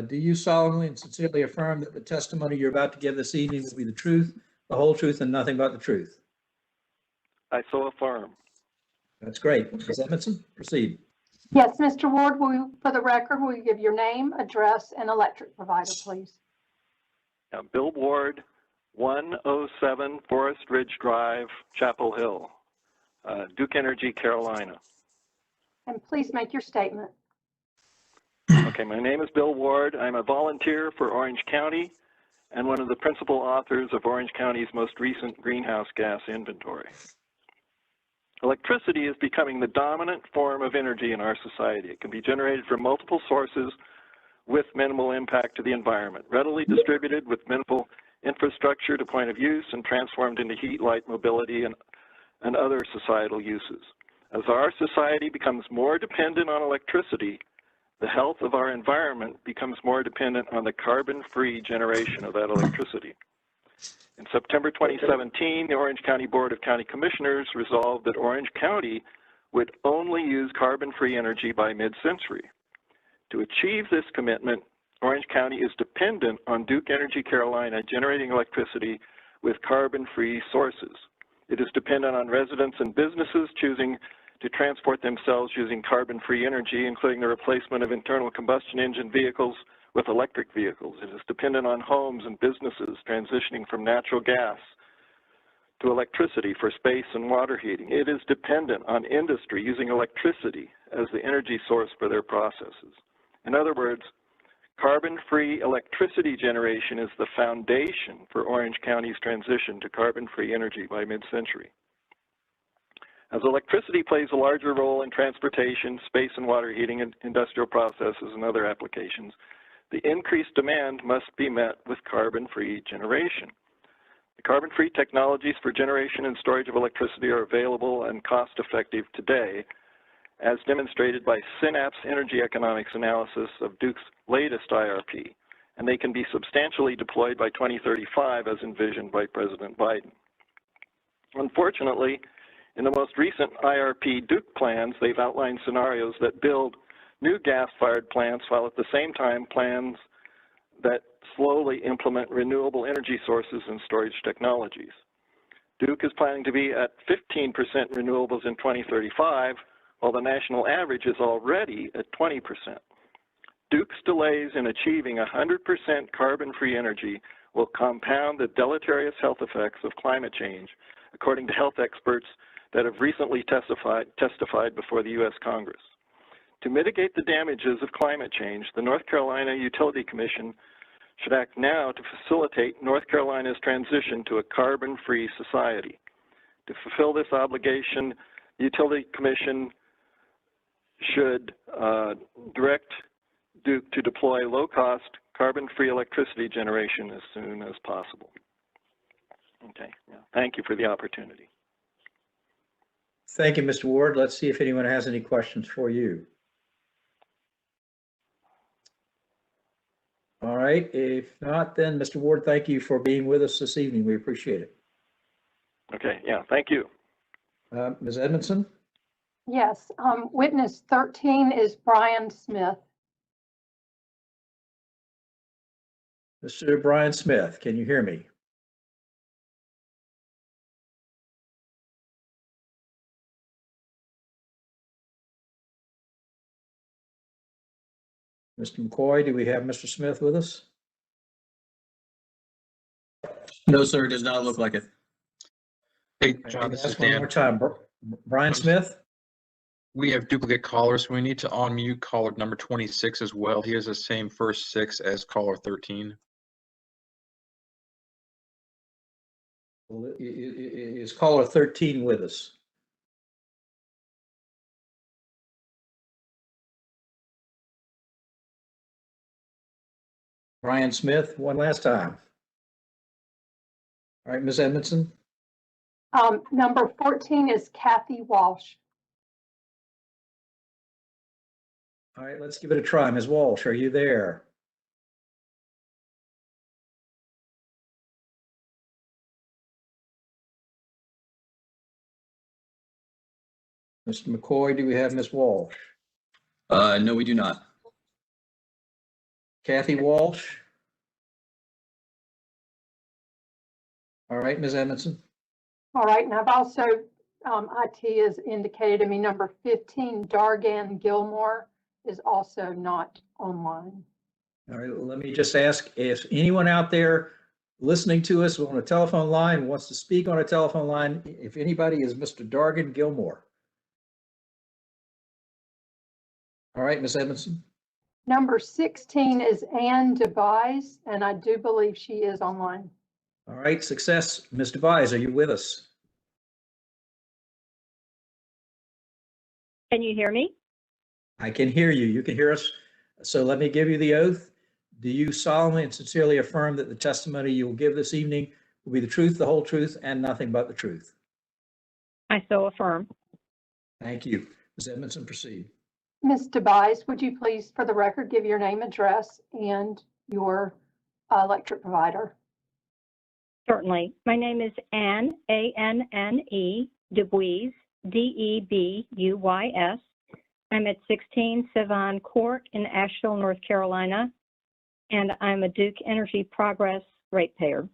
Do you solemnly and sincerely affirm that the testimony you're about to give this evening will be the truth, the whole truth, and nothing but the truth? I so affirm. That's great. Ms. Edmondson, proceed. Yes, Mr. Ward, for the record, will you give your name, address, and electric provider, please? Bill Ward, 107 Forest Ridge Drive, Chapel Hill, Duke Energy, Carolina. And please make your statement. Okay, my name is Bill Ward. I'm a volunteer for Orange County and one of the principal authors of Orange County's most recent greenhouse gas inventory. Electricity is becoming the dominant form of energy in our society. It can be generated from multiple sources with minimal impact to the environment, readily distributed with minimal infrastructure to point of use, and transformed into heat, light, mobility, and other societal uses. As our society becomes more dependent on electricity, the health of our environment becomes more dependent on the carbon-free generation of that electricity. In September 2017, the Orange County Board of County Commissioners resolved that Orange County would only use carbon-free energy by mid-century. To achieve this commitment, Orange County is dependent on Duke Energy Carolina generating electricity with carbon-free sources. It is dependent on residents and businesses choosing to transport themselves using carbon-free energy, including the replacement of internal combustion engine vehicles with electric vehicles. It is dependent on homes and businesses transitioning from natural gas to electricity for space and water heating. It is dependent on industry using electricity as the energy source for their processes. In other words, Carbon-free electricity generation is the foundation for Orange County's transition to carbon-free energy by mid-century. As electricity plays a larger role in transportation, space and water heating, and industrial processes and other applications, the increased demand must be met with carbon-free generation. The carbon-free technologies for generation and storage of electricity are available and cost-effective today, as demonstrated by Synapse Energy Economics analysis of Duke's latest IRP, and they can be substantially deployed by 2035 as envisioned by President Biden. Unfortunately, in the most recent IRP Duke plans, they've outlined scenarios that build new gas-fired plants while at the same time plans that slowly implement renewable energy sources and storage technologies. Duke is planning to be at 15% renewables in 2035, while the national average is already at 20%. Duke's delays in achieving 100% carbon-free energy will compound the deleterious health effects of climate change, according to health experts that have recently testified before the U.S. Congress. To mitigate the damages of climate change, the North Carolina Utility Commission should act now to facilitate North Carolina's transition to a carbon-free society. To fulfill this obligation, the Utility Commission should direct Duke to deploy low-cost, carbon-free electricity generation as soon as possible. Okay, yeah. Thank you for the opportunity. Thank you, Mr. Ward. Let's see if anyone has any questions for you. All right, if not, then Mr. Ward, thank you for being with us this evening. We appreciate it. Okay, yeah, thank you. Ms. Edmondson? Yes, witness 13 is Brian Smith. Mr. Brian Smith, can you hear me? Mr. McCoy, do we have Mr. Smith with us? No, sir, it does not look like it. Hey, John, this is One Dan. more time. Brian Smith? We have duplicate callers, so we need to unmute caller number 26 as well. He has the same first 6 as caller 13. Well, is caller 13 with us? Brian Smith, one last time. All right, Ms. Edmondson? Number 14 is Kathy Walsh. All right, let's give it a try. Ms. Walsh, are you there? Mr. McCoy, do we have Ms. Walsh? No, we do not. Kathy Walsh? All right, Ms. Edmondson? All right, and I've also, IT has indicated to me number 15, Dargan Gilmore, is also not online. All right, let me just ask if anyone out there listening to us on a telephone line wants to speak on a telephone line, if anybody is Mr. Dargan Gilmore. All right, Ms. Edmondson. Number 16 is Ann DeVise, and I do believe she is online. All right, success. Ms. DeVise, are you with us? Can you hear me? I can hear you. You can hear us. So let me give you the oath. Do you solemnly and sincerely affirm that the testimony you will give this evening will be the truth, the whole truth, and nothing but the truth? I so affirm. Thank you. Ms. Edmondson, proceed. Ms. DeVise, would you please, for the record, give your name, address, and your electric provider? Certainly. My name is Anne, A-N-N-E, DeBuys, D-E-B-U-Y-S. I'm at 16 Savon Court in Asheville, North Carolina, and I'm a Duke Energy Progress ratepayer.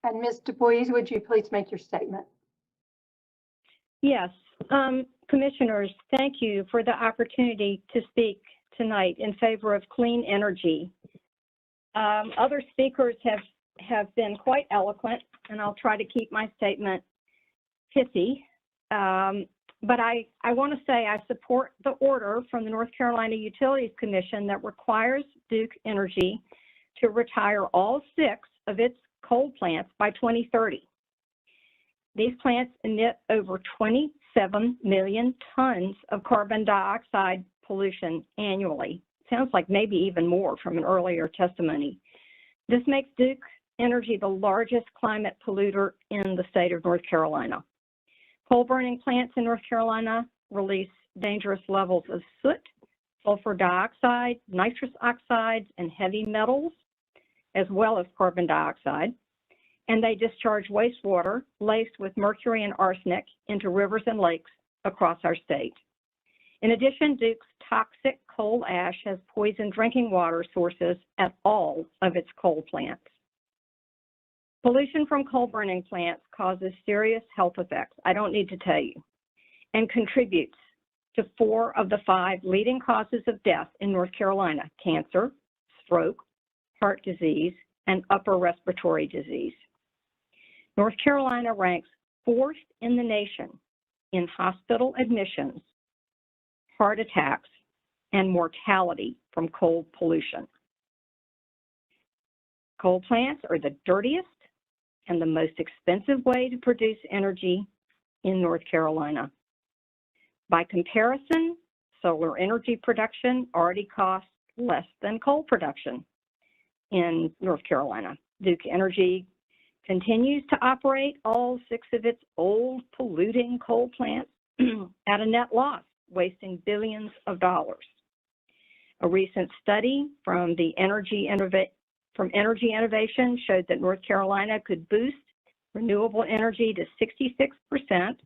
And Ms. DeBuys, would you please make your statement? Yes. Commissioners, thank you for the opportunity to speak tonight in favor of clean energy. Other speakers have been quite eloquent, and I'll try to keep my statement pithy. But I want to say I support the order from the North Carolina Utilities Commission that requires Duke Energy to retire all 6 of its coal plants by 2030. These plants emit over 27 million tons of carbon dioxide pollution annually. Sounds like maybe even more from an earlier testimony. This makes Duke Energy the largest climate polluter in the state of North Carolina. Coal burning plants in North Carolina release dangerous levels of soot, sulfur dioxide, nitrous oxides, and heavy metals, as well as carbon dioxide. And they discharge wastewater laced with mercury and arsenic into rivers and lakes across our state. In addition, Duke's toxic coal ash has poisoned drinking water sources at all of its coal plants. Pollution from coal burning plants causes serious health effects, I don't need to tell you, and contributes to 4 of the 5 leading causes of death in North Carolina: cancer, stroke, heart disease, and upper respiratory disease. North Carolina ranks 4th in the nation in hospital admissions, heart attacks, and mortality from coal pollution. Coal plants are the dirtiest and the most expensive way to produce energy in North Carolina. By comparison, solar energy production already costs less than coal production in North Carolina. Duke Energy continues to operate all 6 of its old polluting coal plants at a net loss, wasting billions of dollars. A recent study from Energy Innovation showed that North Carolina could boost renewable energy to 66%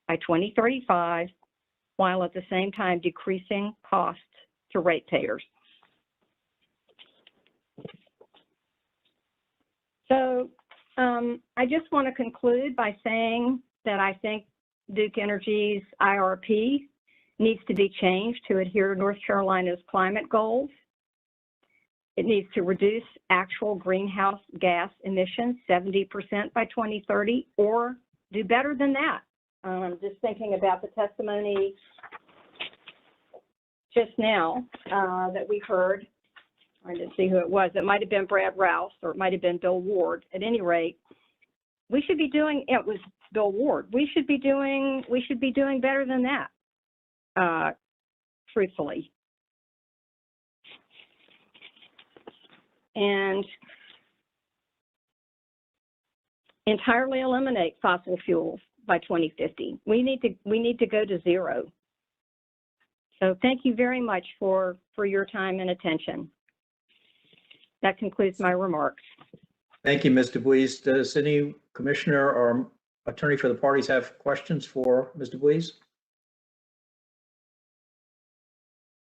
by 2035, while at the same time decreasing costs to ratepayers. So I just want to conclude by saying that I think Duke Energy's IRP needs to be changed to adhere to North Carolina's climate goals. It needs to reduce actual greenhouse gas emissions 70% by 2030, or do better than that. Just thinking about the testimony just now that we heard. I didn't see who it was. It might have been Brad Rouse, or it might have been Bill Ward. At any rate, we should be doing, it was Bill Ward. We should be doing better than that, truthfully. And entirely eliminate fossil fuels by 2050. We need to go to 0. So thank you very much for your time and attention. That concludes my remarks. Thank you, Ms. DuBois. Does any commissioner or attorney for the parties have questions for Ms. DuBois?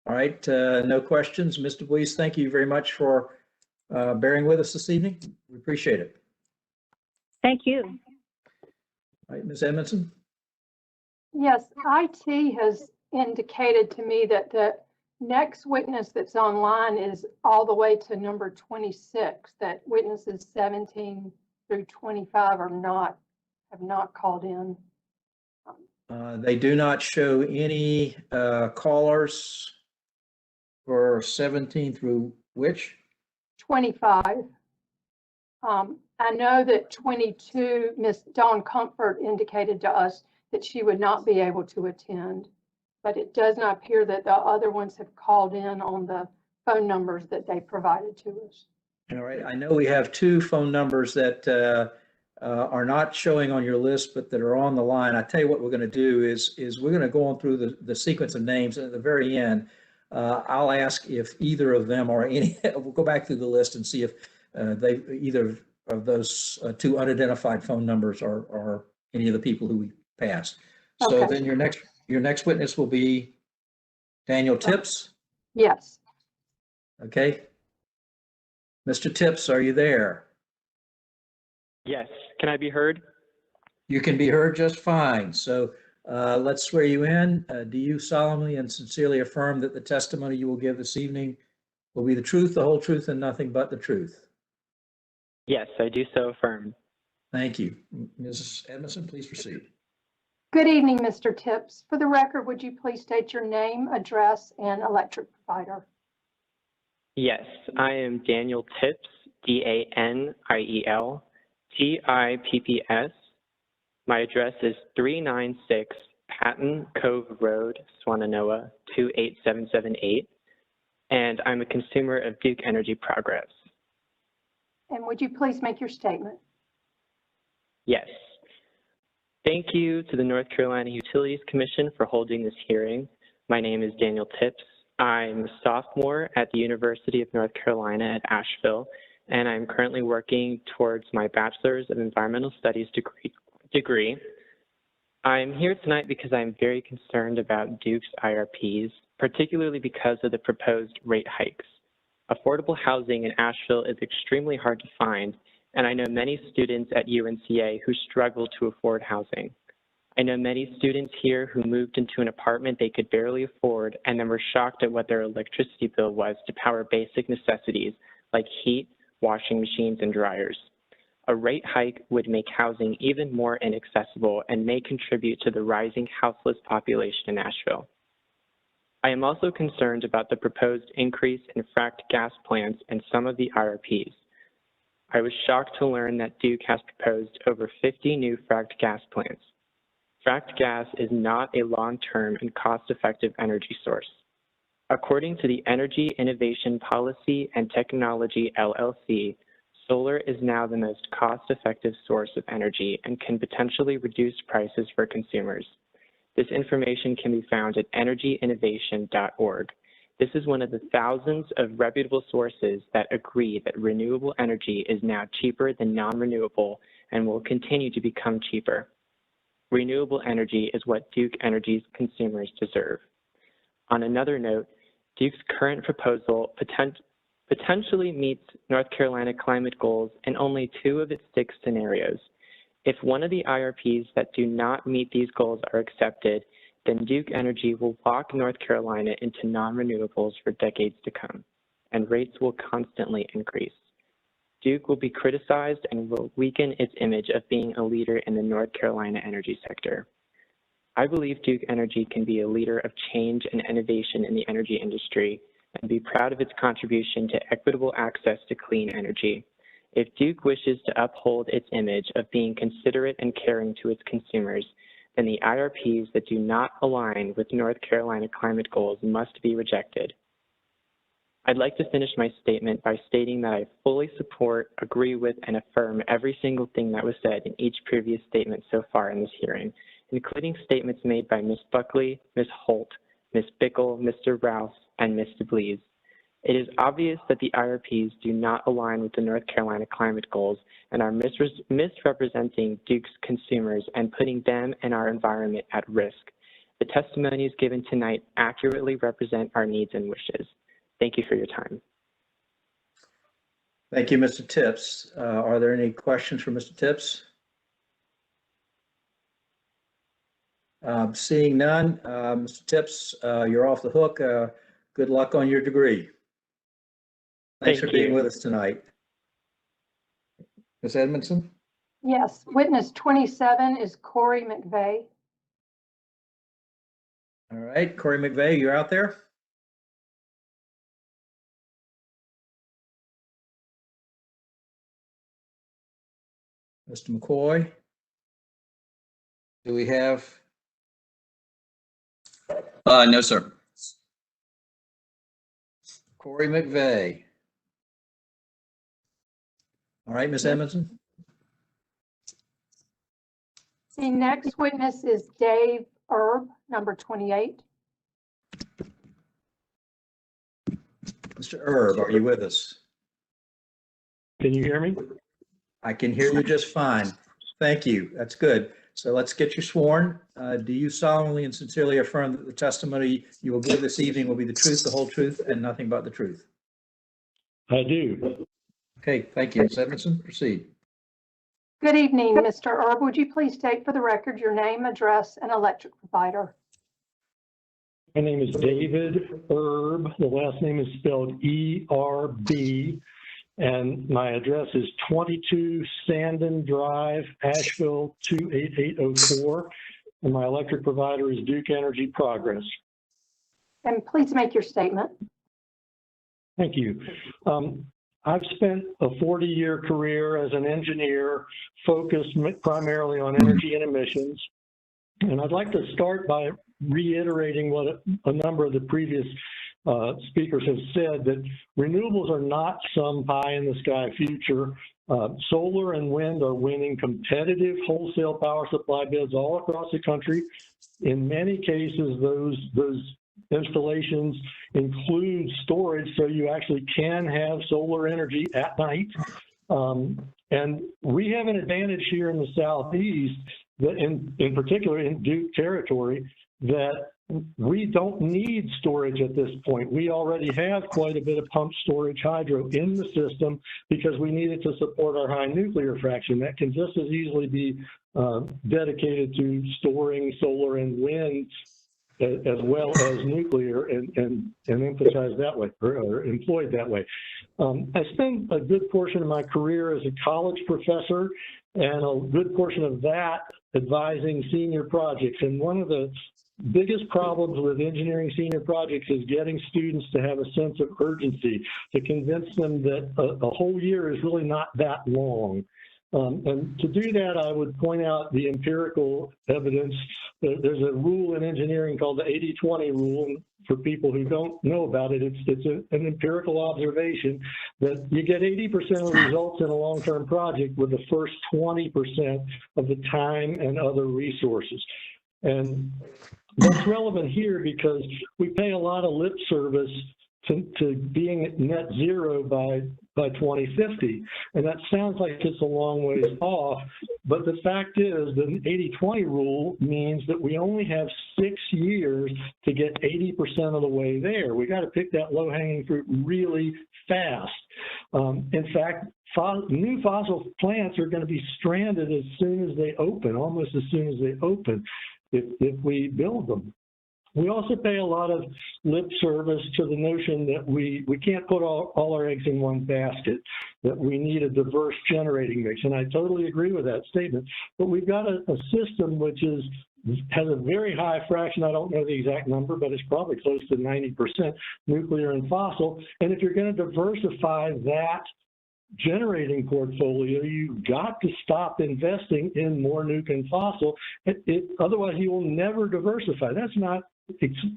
All right, no questions. Ms. DuBois, thank you very much for bearing with us this evening. We appreciate it. Thank you. All right, Ms. Edmondson. Yes, IT has indicated to me that the next witness that's online is all the way to number 26, that witnesses 17 through 25 have not called in. They do not show any callers for 17 through which? 25. I know that 22, Miss Dawn Comfort indicated to us that she would not be able to attend, but it does not appear that the other ones have called in on the phone numbers that they provided to us. All right, I know we have 2 phone numbers that are not showing on your list, but that are on the line. I tell you what we're going to do is we're going to go on through the sequence of names, and at the very end, I'll ask if either of them or any, we'll go back through the list and see if either of those 2 unidentified phone numbers are any of the people who we passed. So Okay. then your next witness will be Daniel Tips. Yes. Okay. Mr. Tips, are you there? Yes. Can I be heard? You can be heard just fine. So let's swear you in. Do you solemnly and sincerely affirm that the testimony you will give this evening will be the truth, the whole truth, and nothing but the truth? Yes, I do so affirm. Thank you. Mrs. Edmondson, please proceed. Good evening, Mr. Tips. For the record, would you please state your name, address, and electric provider? Yes, I am Daniel Tips, Daniel Tipps. My address is 396 Patton Cove Road, Swannanoa, 28778. And I'm a consumer of Duke Energy Progress. And would you please make your statement? Yes. Thank you to the North Carolina Utilities Commission for holding this hearing. My name is Daniel Tips. I'm a sophomore at the University of North Carolina at Asheville, and I'm currently working towards my Bachelor's of Environmental Studies degree. I'm here tonight because I'm very concerned about Duke's IRPs, particularly because of the proposed rate hikes. Affordable housing in Asheville is extremely hard to find, and I know many students at UNCA who struggle to afford housing. I know many students here who moved into an apartment they could barely afford and then were shocked at what their electricity bill was to power basic necessities like heat, washing machines, and dryers. A rate hike would make housing even more inaccessible and may contribute to the rising houseless population in Asheville. I am also concerned about the proposed increase in fracked gas plants in some of the IRPs. I was shocked to learn that Duke has proposed over 50 new fracked gas plants. Fracked gas is not a long-term and cost-effective energy source. According to the Energy Innovation Policy and Technology LLC, solar is now the most cost-effective source of energy and can potentially reduce prices for consumers. This information can be found at energyinnovation.org. This is one of the thousands of reputable sources that agree that renewable energy is now cheaper than non-renewable and will continue to become cheaper. Renewable energy is what Duke Energy's consumers deserve. On another note, Duke's current proposal potentially meets North Carolina climate goals in only 2 of its 6 scenarios. If one of the IRPs that do not meet these goals are accepted, then Duke Energy will lock North Carolina into non-renewables for decades to come, and rates will constantly increase. Duke will be criticized and will weaken its image of being a leader in the North Carolina energy sector. I believe Duke Energy can be a leader of change and innovation in the energy industry and be proud of its contribution to equitable access to clean energy. If Duke wishes to uphold its image of being considerate and caring to its consumers, then the IRPs that do not align with North Carolina climate goals must be rejected. I'd like to finish my statement by stating that I fully support, agree with, and affirm every single thing that was said in each previous statement so far in this hearing, including statements made by Ms. Buckley, Ms. Holt, Ms. Bickle, Mr. Rouse, and Ms. DeBlease. It is obvious that the IRPs do not align with the North Carolina climate goals and are misrepresenting Duke's consumers and putting them and our environment at risk. The testimonies given tonight accurately represent our needs and wishes. Thank you for your time. Thank you, Mr. Tips. Are there any questions for Mr. Tips? Seeing none, Mr. Tips, you're off the hook. Good luck on your degree. Thanks for being with us tonight. Ms. Edmondson? Yes, witness 27 is Corey McVeigh. All right, Corey McVeigh, you're out there? Mr. McCoy? Do we have? No, sir. Corey McVeigh. All right, Ms. Edmondson? The next witness is Dave Erb, number 28. Mr. Erb, are you with us? Can you hear me? I can hear you just fine. Thank you. That's good. So let's get you sworn. Do you solemnly and sincerely affirm that the testimony you will give this evening will be the truth, the whole truth, and nothing but the truth? I do. Okay, thank you. Ms. Edmondson, proceed. Good evening, Mr. Erb. Would you please state for the record your name, address, and electric provider? My name is David Erb. The last name is spelled E-R-B. And my address is 22 Sandon Drive, Asheville 28804. and my electric provider is Duke Energy Progress. And please make your statement. Thank you. I've spent a 40-year career as an engineer focused primarily on energy and emissions. And I'd like to start by reiterating what a number of the previous speakers have said, that renewables are not some pie-in-the-sky future. Solar and wind are winning competitive wholesale power supply bids all across the country. In many cases, those installations include storage, so you actually can have solar energy at night. And we have an advantage here in the Southeast, that in particular in Duke territory, that we don't need storage at this point. We already have quite a bit of pumped storage hydro in the system because we need it to support our high nuclear fraction. That can just as easily be dedicated to storing solar and wind as well as nuclear and emphasized that way or employed that way. I spent a good portion of my career as a college professor and a good portion of that advising senior projects. And one of the biggest problems with engineering senior projects is getting students to have a sense of urgency, to convince them that a whole year is really not that long. And to do that, I would point out the empirical evidence. There's a rule in engineering called the 80-20 rule. And for people who don't know about it, it's an empirical observation that you get 80% of the results in a long-term project with the first 20% of the time and other resources. And that's relevant here because we pay a lot of lip service to being at net zero by 2050. And that sounds like it's a long ways off, but the fact is the 80-20 rule means that we only have 6 years to get 80% of the way there. We got to pick that low-hanging fruit really fast. In fact, new fossil plants are going to be stranded as soon as they open, almost as soon as they open, if we build them. We also pay a lot of lip service to the notion that we can't put all our eggs in one basket, that we need a diverse generating mix. And I totally agree with that statement. But we've got a system which has a very high fraction, I don't know the exact number, but it's probably close to 90% nuclear and fossil. And if you're going to diversify that generating portfolio, you've got to stop investing in more nuke and fossil. Otherwise, you will never diversify. That's not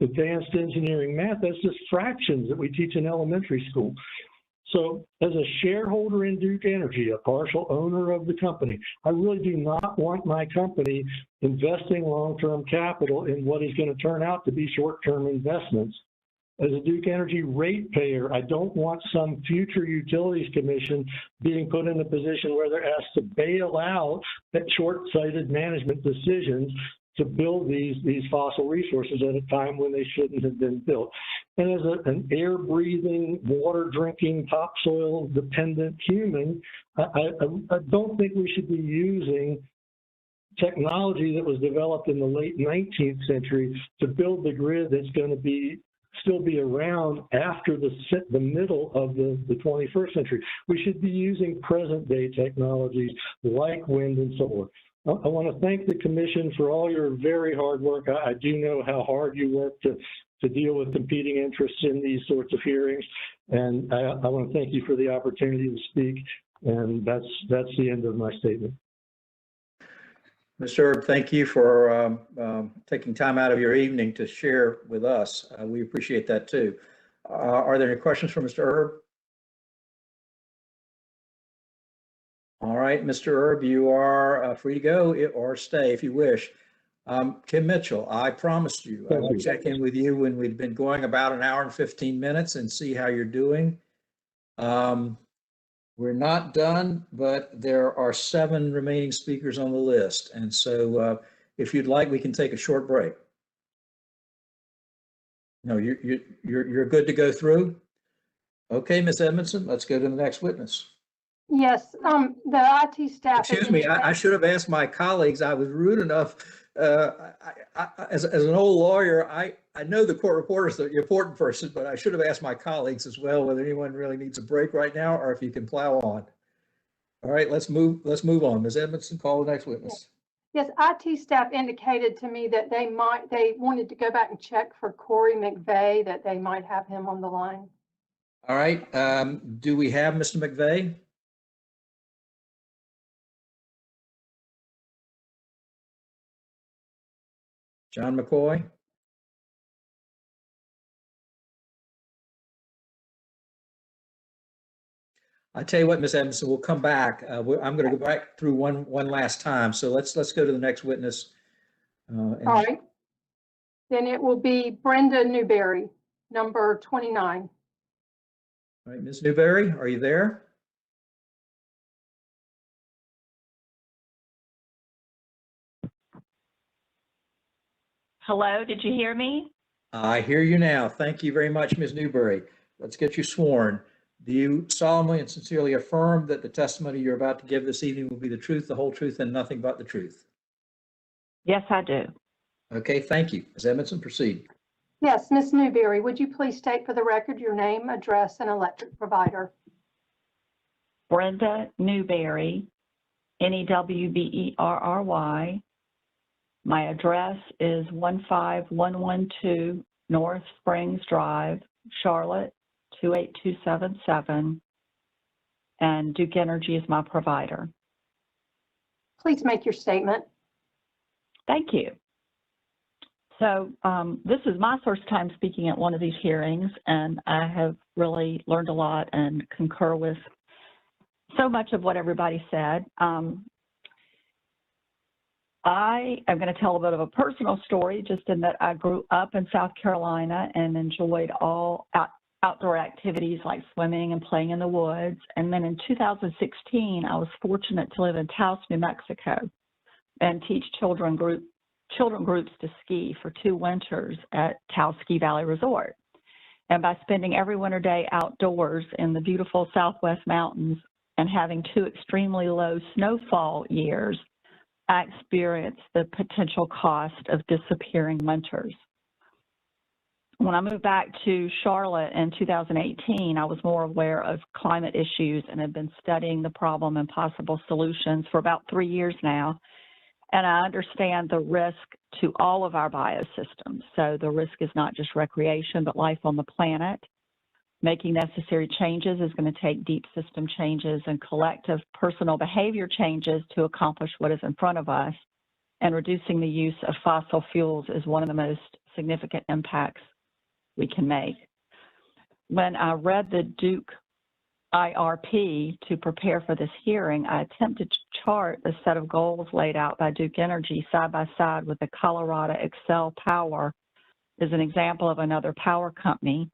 advanced engineering math. That's just fractions that we teach in elementary school. So as a shareholder in Duke Energy, a partial owner of the company, I really do not want my company investing long-term capital in what is going to turn out to be short-term investments. As a Duke Energy ratepayer, I don't want some future utilities commission being put in a position where they're asked to bail out that short-sighted management decisions to build these fossil resources at a time when they shouldn't have been built. And as an air-breathing, water-drinking, topsoil-dependent human, I don't think we should be using technology that was developed in the late 19th century to build the grid that's going to still be around after the middle of the 21st century. We should be using present-day technologies like wind and solar. I want to thank the Commission for all your very hard work. I do know how hard you work to deal with competing interests in these sorts of hearings, and I want to thank you for the opportunity to speak, and that's the end of my statement. Mr. Erb, thank you for taking time out of your evening to share with us. We appreciate that too. Are there any questions for Mr. Erb? All right, Mr. Erb, you are free to go or stay if you wish. Kim Mitchell, I promised you I would check in with you when we'd been going about an hour and 15 minutes and see how you're doing. We're not done, but there are 7 remaining speakers on the list. And so if you'd like, we can take a short break. No, you're good to go through? Okay, Ms. Edmondson, let's go to the next witness. Yes, the IT staff. Excuse me, I should have asked my colleagues. I was rude enough. As an old lawyer, I know the court reporter is the important person, but I should have asked my colleagues as well whether anyone really needs a break right now or if you can plow on. All right, let's move on. Ms. Edmondson, call the next witness. Yes, IT staff indicated to me that they wanted to go back and check for Corey McVeigh, that they might have him on the line. All right, do we have Mr. McVeigh? John McCoy? I tell you what, Ms. Edmondson, we'll come back. I'm going to go back through one last time. So let's go to the next witness. All right. Then it will be Brenda Newberry, number 29. All right, Ms. Newberry, are you there? Hello, did you hear me? I hear you now. Thank you very much, Ms. Newberry. Let's get you sworn. Do you solemnly and sincerely affirm that the testimony you're about to give this evening will be the truth, the whole truth, and nothing but the truth? Yes, I do. Okay, thank you. Ms. Edmondson, proceed. Yes, Ms. Newberry, would you please state for the record your name, address, and electric provider? Brenda Newberry, Newberry. My address is 15112 North Springs Drive, Charlotte, 28277, and Duke Energy is my provider. Please make your statement. Thank you. So this is my first time speaking at one of these hearings, and I have really learned a lot and concur with so much of what everybody said. I am going to tell a bit of a personal story, just in that I grew up in South Carolina and enjoyed all outdoor activities like swimming and playing in the woods. And then in 2016, I was fortunate to live in Taos, New Mexico, and teach children groups to ski for 2 winters at Taos Ski Valley Resort. And by spending every winter day outdoors in the beautiful Southwest mountains and having 2 extremely low snowfall years, I experienced the potential cost of disappearing winters. When I moved back to Charlotte in 2018, I was more aware of climate issues and have been studying the problem and possible solutions for about 3 years now. And I understand the risk to all of our biosystems. So the risk is not just recreation, but life on the planet. Making necessary changes is going to take deep system changes and collective personal behavior changes to accomplish what is in front of us. And reducing the use of fossil fuels is one of the most significant impacts we can make. When I read the Duke IRP to prepare for this hearing, I attempted to chart the set of goals laid out by Duke Energy side by side with the Colorado Excel Power as an example of another power company,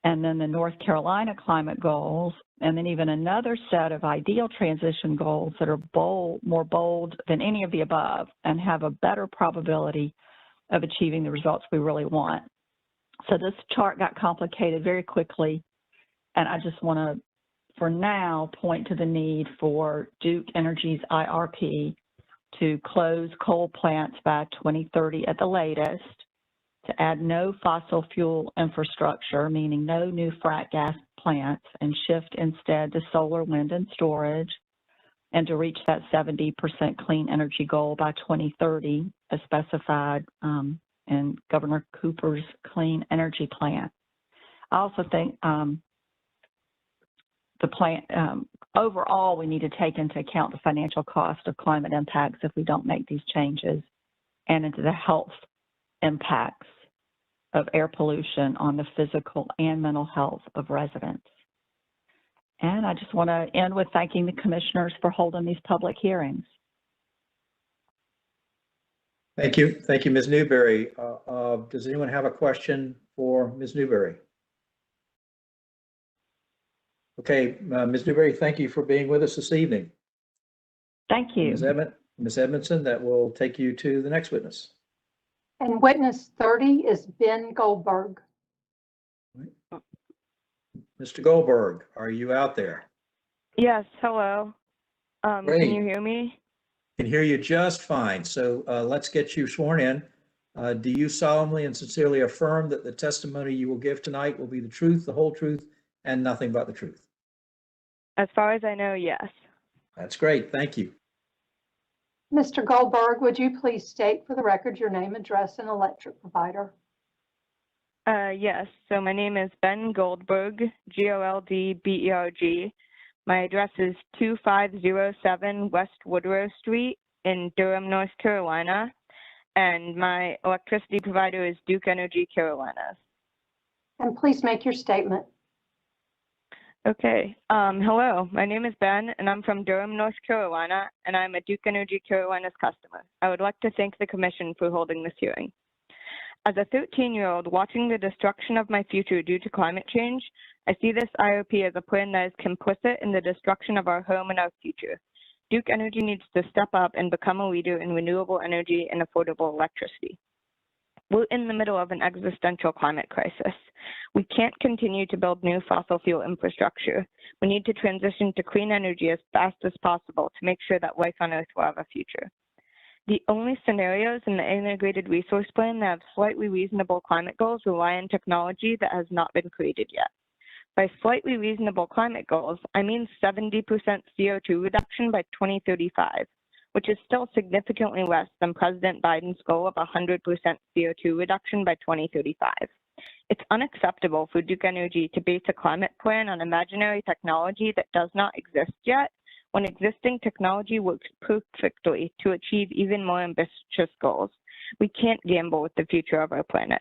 and then the North Carolina climate goals, and then even another set of ideal transition goals that are more bold than any of the above and have a better probability of achieving the results we really want. So this chart got complicated very quickly, and I just want to, for now, point to the need for Duke Energy's IRP to close coal plants by 2030 at the latest, to add no fossil fuel infrastructure, meaning no new frac gas plants, and shift instead to solar, wind, and storage, and to reach that 70% clean energy goal by 2030, as specified in Governor Cooper's Clean Energy Plan. I also think the plan, overall, we need to take into account the financial cost of climate impacts if we don't make these changes, and into the health impacts of air pollution on the physical and mental health of residents. And I just want to end with thanking the commissioners for holding these public hearings. Thank you. Thank you, Ms. Newberry. Does anyone have a question for Ms. Newberry? Okay, Ms. Newberry, thank you for being with us this evening. Thank you. Ms. Edmondson, that will take you to the next witness. And witness 30 is Ben Goldberg. Mr. Goldberg, are you out there? Yes, hello. Can you hear me? I can hear you just fine. So let's get you sworn in. Do you solemnly and sincerely affirm that the testimony you will give tonight will be the truth, the whole truth, and nothing but the truth? As far as I know, yes. That's great. Thank you. Mr. Goldberg, would you please state for the record your name, address, and electric provider? Yes, so my name is Ben Goldberg, Goldberg. My address is 2507 West Woodrow Street in Durham, North Carolina, and my electricity provider is Duke Energy Carolinas. And please make your statement. Okay, hello, my name is Ben, and I'm from Durham, North Carolina, and I'm a Duke Energy Carolinas customer. I would like to thank the Commission for holding this hearing. As a 13-year-old watching the destruction of my future due to climate change, I see this IRP as a plan that is complicit in the destruction of our home and our future. Duke Energy needs to step up and become a leader in renewable energy and affordable electricity. We're in the middle of an existential climate crisis. We can't continue to build new fossil fuel infrastructure. We need to transition to clean energy as fast as possible to make sure that life on Earth will have a future. The only scenarios in the Integrated Resource Plan that have slightly reasonable climate goals rely on technology that has not been created yet. By slightly reasonable climate goals, I mean 70% CO2 reduction by 2035, which is still significantly less than President Biden's goal of 100% CO2 reduction by 2035. It's unacceptable for Duke Energy to base a climate plan on imaginary technology that does not exist yet, when existing technology works perfectly to achieve even more ambitious goals. We can't gamble with the future of our planet.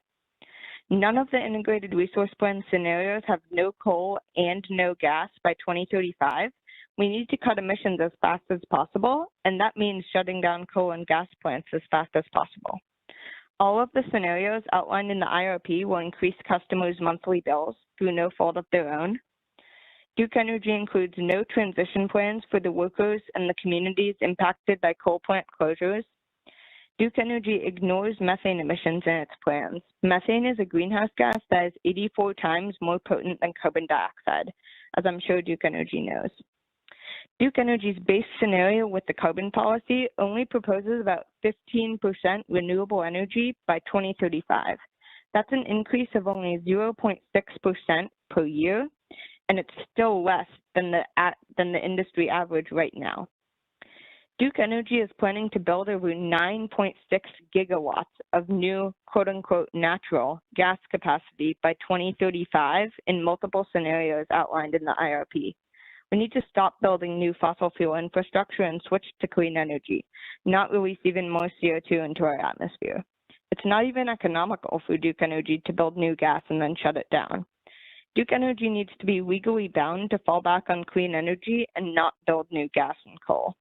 None of the Integrated Resource Plan scenarios have no coal and no gas by 2035. We need to cut emissions as fast as possible, and that means shutting down coal and gas plants as fast as possible. All of the scenarios outlined in the IRP will increase customers' monthly bills through no fault of their own. Duke Energy includes no transition plans for the workers and the communities impacted by coal plant closures. Duke Energy ignores methane emissions in its plans. Methane is a greenhouse gas that is 84 times more potent than carbon dioxide, as I'm sure Duke Energy knows. Duke Energy's base scenario with the carbon policy only proposes about 15% renewable energy by 2035. That's an increase of only 0.6% per year, and it's still less than the industry average right now. Duke Energy is planning to build over 9.6 gigawatts of new quote-unquote natural gas capacity by 2035 in multiple scenarios outlined in the IRP. We need to stop building new fossil fuel infrastructure and switch to clean energy, not release even more CO2 into our atmosphere. It's not even economical for Duke Energy to build new gas and then shut it down. Duke Energy needs to be legally bound to fall back on clean energy and not build new gas and coal.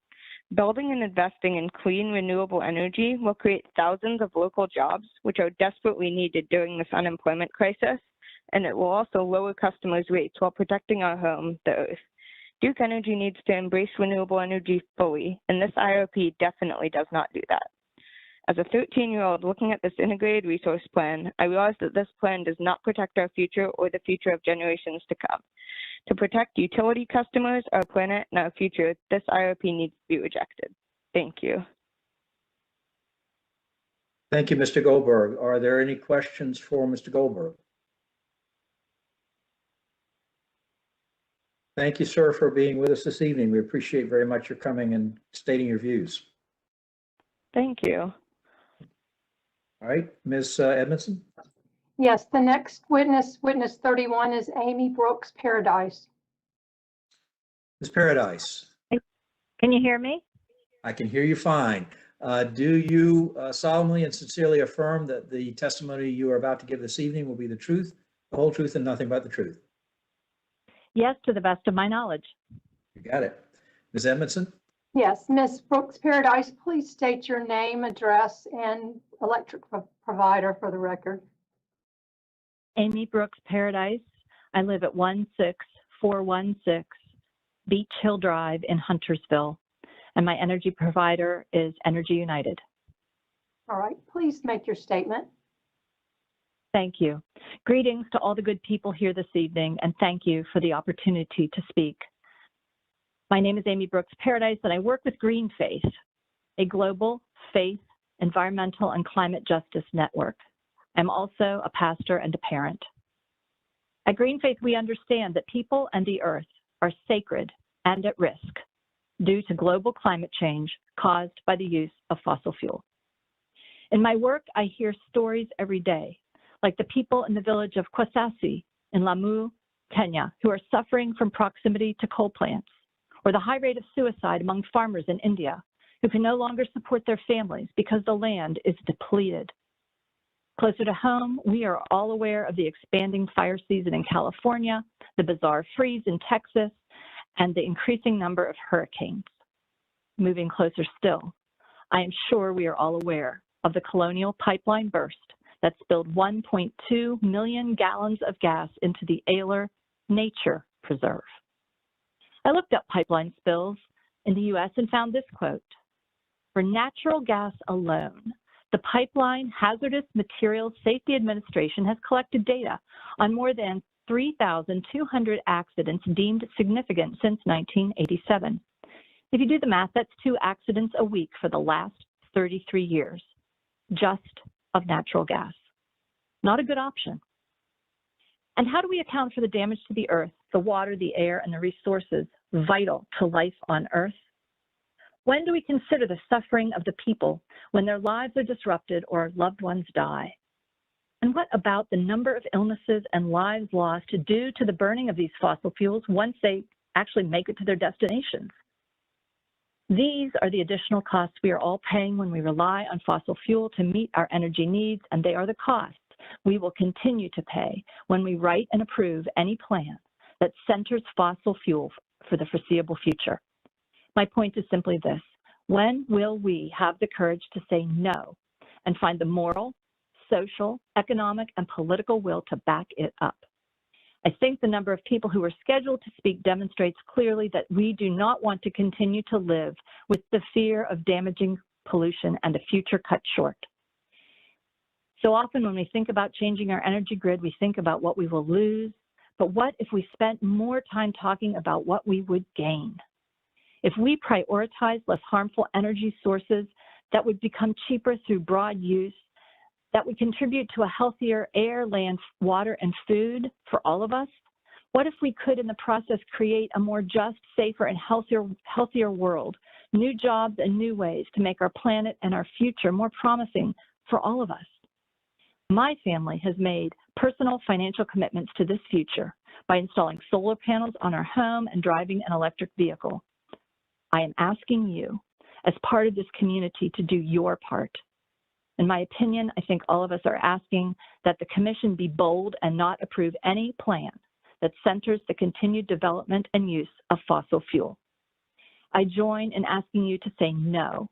Building and investing in clean, renewable energy will create thousands of local jobs, which are desperately needed during this unemployment crisis, and it will also lower customers' rates while protecting our home, the Earth. Duke Energy needs to embrace renewable energy fully, and this IRP definitely does not do that. As a 13-year-old looking at this integrated resource plan, I realized that this plan does not protect our future or the future of generations to come. To protect utility customers, our planet, and our future, this IRP needs to be rejected. Thank you. Thank you, Mr. Goldberg. Are there any questions for Mr. Goldberg? Thank you, sir, for being with us this evening. We appreciate very much your coming and stating your views. Thank you. All right, Ms. Edmondson? Yes, the next witness, witness 31, is Amy Brooks Paradise. Ms. Paradise? Can you hear me? I can hear you fine. Do you solemnly and sincerely affirm that the testimony you are about to give this evening will be the truth, the whole truth, and nothing but the truth? Yes, to the best of my knowledge. You got it. Ms. Edmondson? Yes, Ms. Brooks Paradise, please state your name, address, and electric provider for the record. Amy Brooks Paradise. I live at 16416 Beach Hill Drive in Huntersville, and my energy provider is Energy United. All right, please make your statement. Thank you. Greetings to all the good people here this evening, and thank you for the opportunity to speak. My name is Amy Brooks Paradise, and I work with Green Faith, a global faith, environmental, and climate justice network. I'm also a pastor and a parent. At Green Faith, we understand that people and the earth are sacred and at risk. due to global climate change caused by the use of fossil fuel. In my work, I hear stories every day, like the people in the village of Kwasasi in Lamu, Kenya, who are suffering from proximity to coal plants, or the high rate of suicide among farmers in India, who can no longer support their families because the land is depleted. Closer to home, we are all aware of the expanding fire season in California, the bizarre freeze in Texas, and the increasing number of hurricanes. Moving closer still, I am sure we are all aware of the Colonial Pipeline burst that spilled 1.2 million gallons of gas into the Ayler Nature Preserve. I looked up pipeline spills in the US and found this quote: "For natural gas alone, the Pipeline Hazardous Materials Safety Administration has collected data on more than 3,200 accidents deemed significant since 1987. If you do the math, that's 2 accidents a week for the last 33 years, just of natural gas. Not a good option. And how do we account for the damage to the earth, the water, the air, and the resources vital to life on Earth? When do we consider the suffering of the people when their lives are disrupted or loved ones die? And what about the number of illnesses and lives lost due to the burning of these fossil fuels once they actually make it to their destinations? These are the additional costs we are all paying when we rely on fossil fuel to meet our energy needs, and they are the costs we will continue to pay when we write and approve any plan that centers fossil fuel for the foreseeable future. My point is simply this: when will we have the courage to say no and find the moral, social, economic, and political will to back it up? I think the number of people who are scheduled to speak demonstrates clearly that we do not want to continue to live with the fear of damaging pollution and a future cut short. So often when we think about changing our energy grid, we think about what we will lose, but what if we spent more time talking about what we would gain? If we prioritize less harmful energy sources that would become cheaper through broad use, that would contribute to a healthier air, land, water, and food for all of us? What if we could, in the process, create a more just, safer, and healthier world, new jobs and new ways to make our planet and our future more promising for all of us? My family has made personal financial commitments to this future by installing solar panels on our home and driving an electric vehicle. I am asking you, as part of this community, to do your part. In my opinion, I think all of us are asking that the Commission be bold and not approve any plan that centers the continued development and use of fossil fuel. I join in asking you to say no,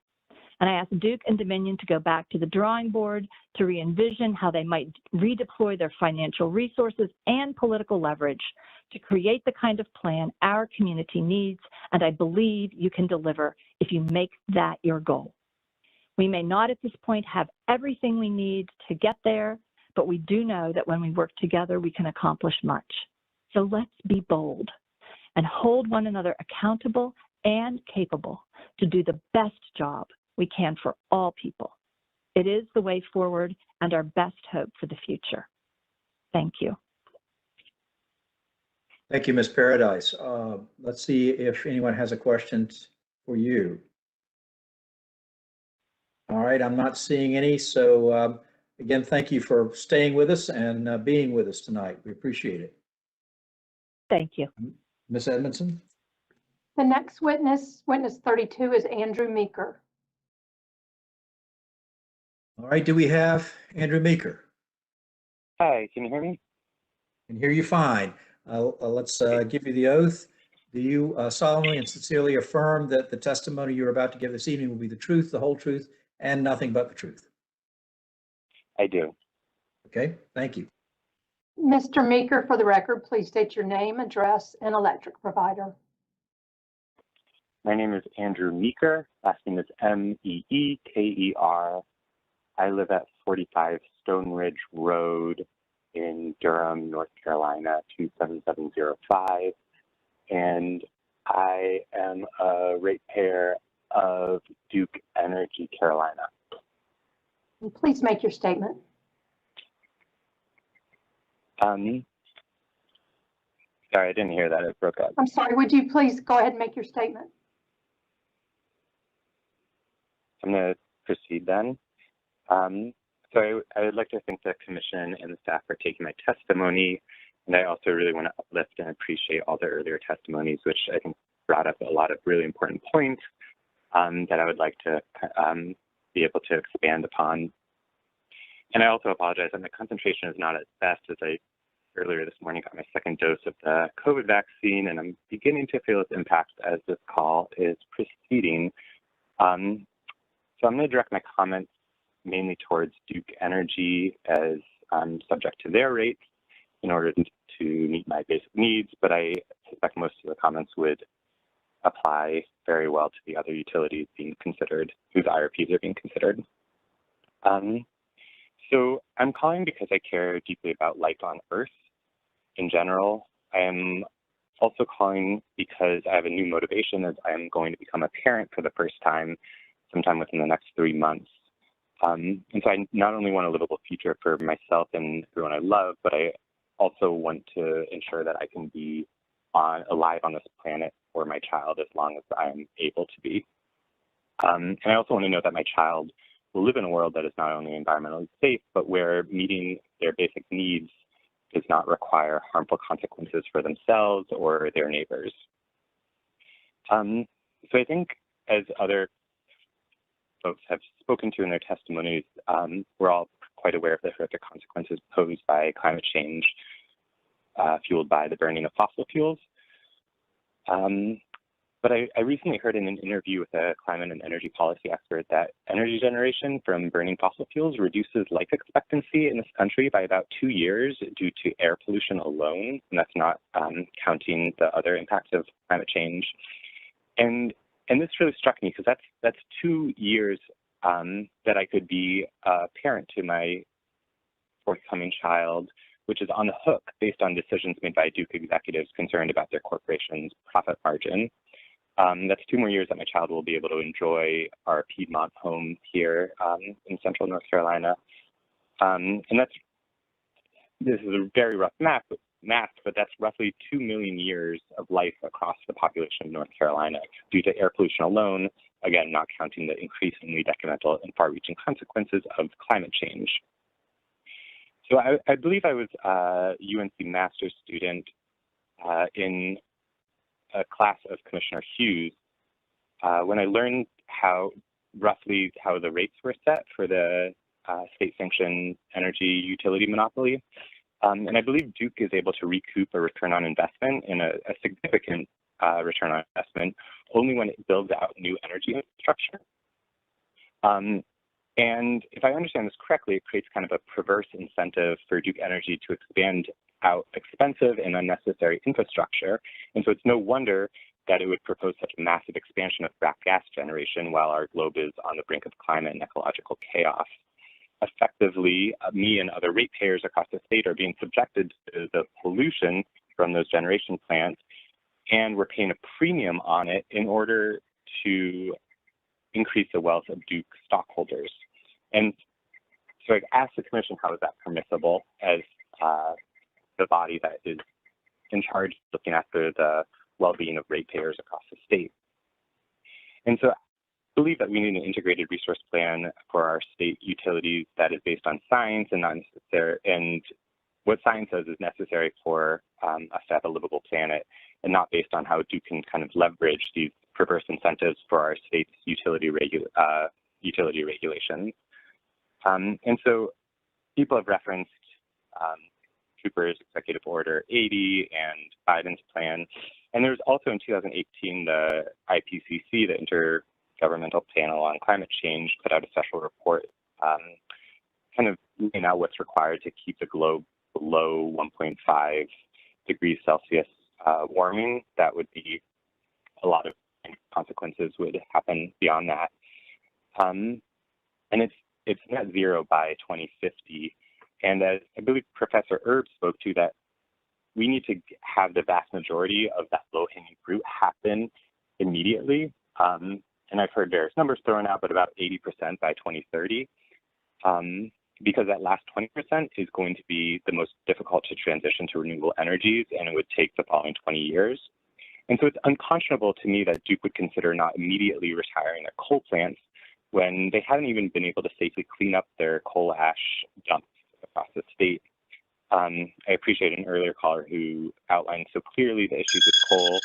and I ask Duke and Dominion to go back to the drawing board to re-envision how they might redeploy their financial resources and political leverage to create the kind of plan our community needs, and I believe you can deliver if you make that your goal. We may not at this point have everything we need to get there, but we do know that when we work together, we can accomplish much. So let's be bold and hold one another accountable and capable to do the best job we can for all people. It is the way forward and our best hope for the future. Thank you. Thank you, Ms. Paradise. Let's see if anyone has a question for you. All right, I'm not seeing any. So again, thank you for staying with us and being with us tonight. We appreciate it. Thank you. Ms. Edmondson? The next witness, witness 32, is Andrew Meeker. All right, do we have Andrew Meeker? Hi, can you hear me? Can hear you fine. Let's give you the oath. Do you solemnly and sincerely affirm that the testimony you're about to give this evening will be the truth, the whole truth, and nothing but the truth? I do. Okay, thank you. Mr. Meeker, for the record, please state your name, address, and electric provider. My name is Andrew Meeker. Last name is M-E-E-K-E-R. I live at 45 Stone Ridge Road in Durham, North Carolina, 27705. And I am a ratepayer of Duke Energy Carolina. Please make your statement. Sorry, I didn't hear that. It broke up. I'm sorry, would you please go ahead and make your statement? I'm going to proceed then. So I would like to thank the Commission and the staff for taking my testimony, and I also really want to uplift and appreciate all the earlier testimonies, which I think brought up a lot of really important points that I would like to be able to expand upon. And I also apologize that my concentration is not as best as I earlier this morning got my second dose of the COVID vaccine, and I'm beginning to feel its impact as this call is proceeding. So I'm going to direct my comments mainly towards Duke Energy as subject to their rates in order to meet my basic needs, but I suspect most of the comments would apply very well to the other utilities being considered, whose IRPs are being considered. So I'm calling because I care deeply about life on Earth in general. I am also calling because I have a new motivation as I am going to become a parent for the first time sometime within the next 3 months. And so I not only want a livable future for myself and everyone I love, but I also want to ensure that I can be alive on this planet for my child as long as I am able to be. And I also want to know that my child will live in a world that is not only environmentally safe, but where meeting their basic needs does not require harmful consequences for themselves or their neighbors. So I think as other folks have spoken to in their testimonies, we're all quite aware of the horrific consequences posed by climate change fueled by the burning of fossil fuels. But I recently heard in an interview with a climate and energy policy expert that energy generation from burning fossil fuels reduces life expectancy in this country by about 2 years due to air pollution alone, and that's not counting the other impacts of climate change. And this really struck me because that's 2 years that I could be a parent to my forthcoming child, which is on the hook based on decisions made by Duke executives concerned about their corporation's profit margin. That's 2 more years that my child will be able to enjoy our Piedmont home here in central North Carolina. And this is a very rough math, but that's roughly 2 million years of life across the population of North Carolina due to air pollution alone, again, not counting the increasingly detrimental and far-reaching consequences of climate change. So I believe I was a UNC master's student in a class of Commissioner Hughes when I learned roughly how the rates were set for the state-sanctioned energy utility monopoly. And I believe Duke is able to recoup a return on investment and a significant return on investment only when it builds out new energy infrastructure. And if I understand this correctly, it creates kind of a perverse incentive for Duke Energy to expand out expensive and unnecessary infrastructure. And so it's no wonder that it would propose such a massive expansion of frac gas generation while our globe is on the brink of climate and ecological chaos. Effectively, me and other ratepayers across the state are being subjected to the pollution from those generation plants, and we're paying a premium on it in order to increase the wealth of Duke stockholders. And so I asked the Commission, how is that permissible as the body that is in charge of looking after the well-being of ratepayers across the state? And so I believe that we need an integrated resource plan for our state utilities that is based on science and not necessary, and what science says is necessary for us to have a livable planet, and not based on how Duke can kind of leverage these perverse incentives for our state's utility regulations. And so people have referenced Cooper's Executive Order 80 and Biden's plan. And there was also in 2018, the IPCC, the Intergovernmental Panel on Climate Change, put out a special report kind of laying out what's required to keep the globe below 1.5 degrees Celsius warming. That would be a lot of consequences would happen beyond that. And it's net zero by 2050. And as I believe Professor Erb spoke to, that we need to have the vast majority of that low-hanging fruit happen immediately. And I've heard various numbers thrown out, but about 80% by 2030, because that last 20% is going to be the most difficult to transition to renewable energies, and it would take the following 20 years. And so it's unconscionable to me that Duke would consider not immediately retiring their coal plants, when they haven't even been able to safely clean up their coal ash dumps across the state. I appreciate an earlier caller who outlined so clearly the issues with coal.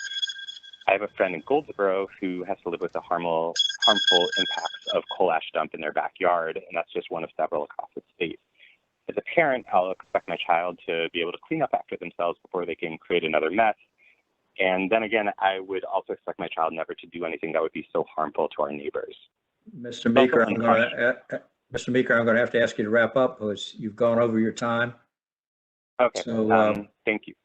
I have a friend in Goldsboro who has to live with the harmful impacts of coal ash dump in their backyard, and that's just one of several across the state. As a parent, I'll expect my child to be able to clean up after themselves before they can create another mess. And then again, I would also expect my child never to do anything that would be so harmful to our neighbors. Mr. Meeker, I'm going to have to ask you to wrap up because you've gone over your time. Okay. So, thank you.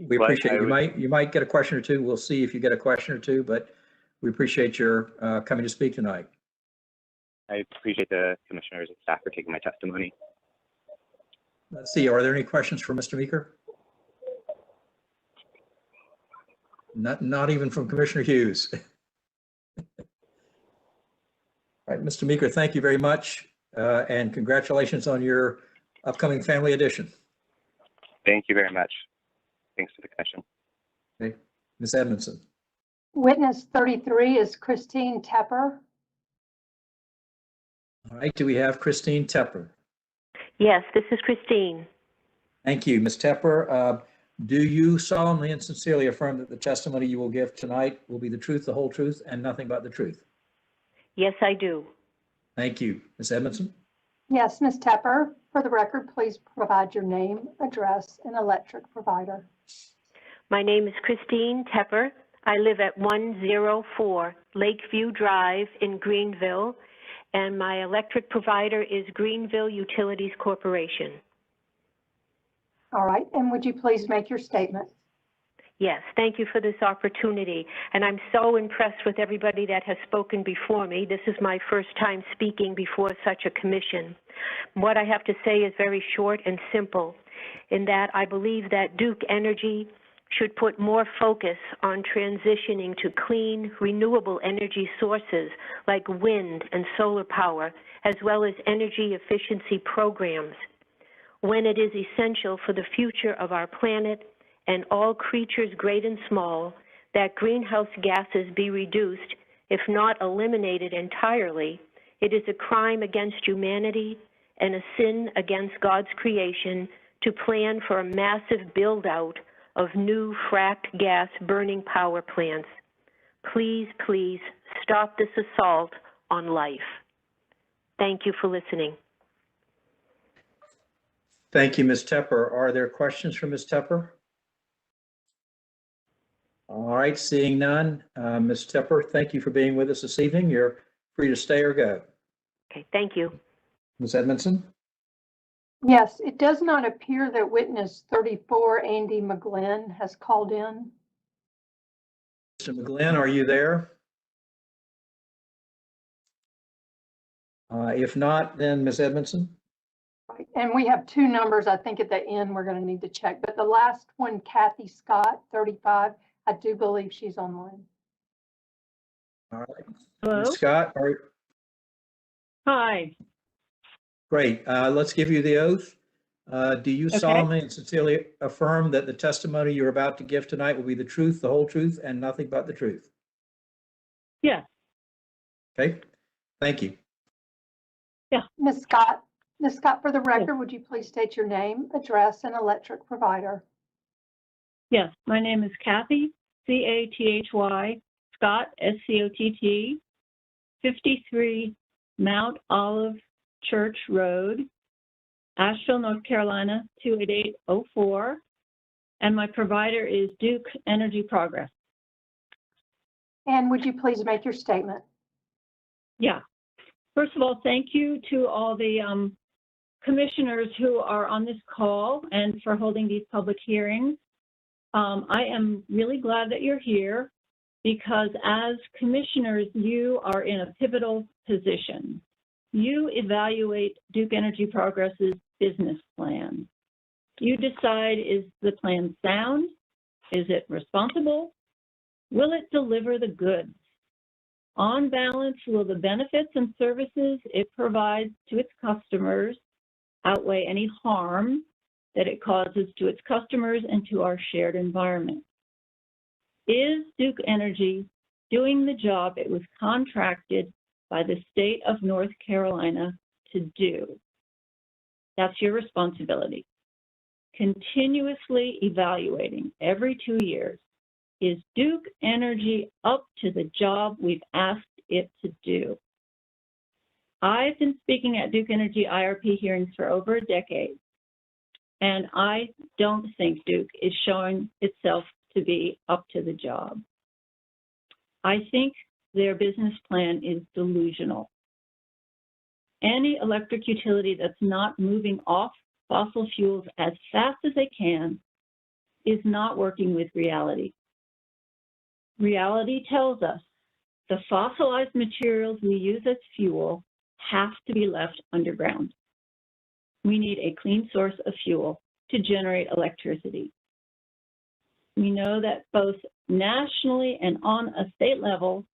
We appreciate it. You might get a question or two. We'll see if you get a question or two, but we appreciate your coming to speak tonight. I appreciate the commissioners and staff for taking my testimony. Let's see. Are there any questions for Mr. Meeker? Not even from Commissioner Hughes. All right, Mr. Meeker, thank you very much, and congratulations on your upcoming family edition. Thank you very much. Thanks to the commission. Okay, Ms. Edmondson. Witness 33 is Christine Tepper. All right, do we have Christine Tepper? Yes, this is Christine. Thank you, Ms. Tepper. Do you solemnly and sincerely affirm that the testimony you will give tonight will be the truth, the whole truth, and nothing but the truth? Yes, I do. Thank you. Ms. Edmondson? Yes, Ms. Tepper. For the record, please provide your name, address, and electric provider. My name is Christine Tepper. I live at 104 Lakeview Drive in Greenville, and my electric provider is Greenville Utilities Corporation. All right, and would you please make your statement? Yes, thank you for this opportunity. And I'm so impressed with everybody that has spoken before me. This is my first time speaking before such a commission. What I have to say is very short and simple, in that I believe that Duke Energy should put more focus on transitioning to clean, renewable energy sources like wind and solar power, as well as energy efficiency programs, when it is essential for the future of our planet and all creatures great and small that greenhouse gases be reduced, if not eliminated entirely. It is a crime against humanity and a sin against God's creation to plan for a massive build-out of new fracked gas burning power plants. Please, please stop this assault on life. Thank you for listening. Thank you, Ms. Tepper. Are there questions for Ms. Tepper? All right, seeing none. Ms. Tepper, thank you for being with us this evening. You're free to stay or go. Okay, thank you. Ms. Edmondson? Yes, it does not appear that witness 34, Andy McGlynn, has called in. Mr. McGlynn, are you there? If not, then Ms. Edmondson? Right. And we have two numbers, I think at the end we're going to need to check, but the last one, Kathy Scott, 35, I do believe she's online. All right. Hello? Ms. Scott, are you? Hi. Great. Let's give you the oath. Do you solemnly and sincerely affirm that the testimony you're about to give tonight will be the truth, the whole truth, and nothing but the truth? Yes. Okay. Thank you. Yeah. Ms. Scott, for the record, would you please state your name, address, and electric provider? Yes, my name is Kathy, C-A-T-H-Y, Scott, S-C-O-T-T, 53 Mount Olive Church Road, Asheville, North Carolina, 28804, and my provider is Duke Energy Progress. And would you please make your statement? Yeah. First of all, thank you to all the commissioners who are on this call and for holding these public hearings. I am really glad that you're here because as commissioners, you are in a pivotal position. You evaluate Duke Energy Progress's business plan. You decide, is the plan sound? Is it responsible? Will it deliver the goods? On balance, will the benefits and services it provides to its customers outweigh any harm that it causes to its customers and to our shared environment? Is Duke Energy doing the job it was contracted by the state of North Carolina to do. That's your responsibility. Continuously evaluating every 2 years. Is Duke Energy up to the job we've asked it to do? I've been speaking at Duke Energy IRP hearings for over a decade, and I don't think Duke is showing itself to be up to the job. I think their business plan is delusional. Any electric utility that's not moving off fossil fuels as fast as they can is not working with reality. Reality tells us the fossilized materials we use as fuel have to be left underground. We need a clean source of fuel to generate electricity. We know that both nationally and on a state level,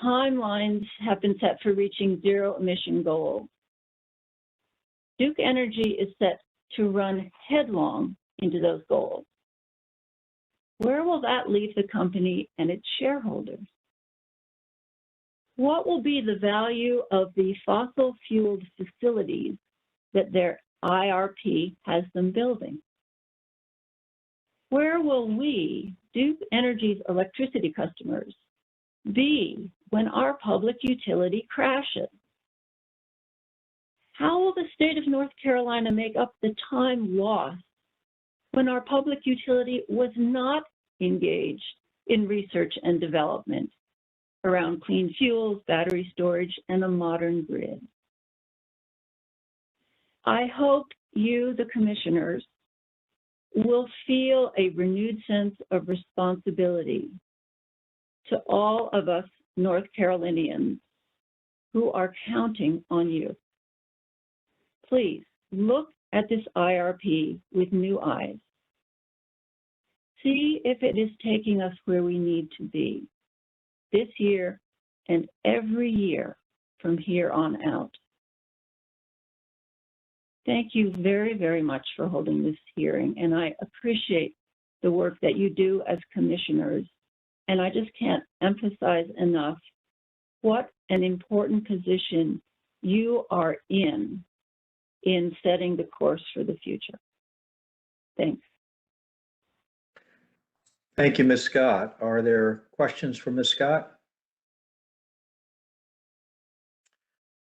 timelines have been set for reaching zero emission goals. Duke Energy is set to run headlong into those goals. Where will that leave the company and its shareholders? What will be the value of the fossil-fueled facilities that their IRP has them building? Where will we, Duke Energy's electricity customers, be when our public utility crashes? How will the state of North Carolina make up the time lost when our public utility was not engaged in research and development around clean fuels, battery storage, and a modern grid? I hope you, the commissioners, will feel a renewed sense of responsibility to all of us North Carolinians who are counting on you. Please look at this IRP with new eyes. See if it is taking us where we need to be this year and every year from here on out. Thank you very, very much for holding this hearing, and I appreciate the work that you do as commissioners. And I just can't emphasize enough what an important position you are in setting the course for the future. Thanks. Thank you, Ms. Scott. Are there questions for Ms. Scott?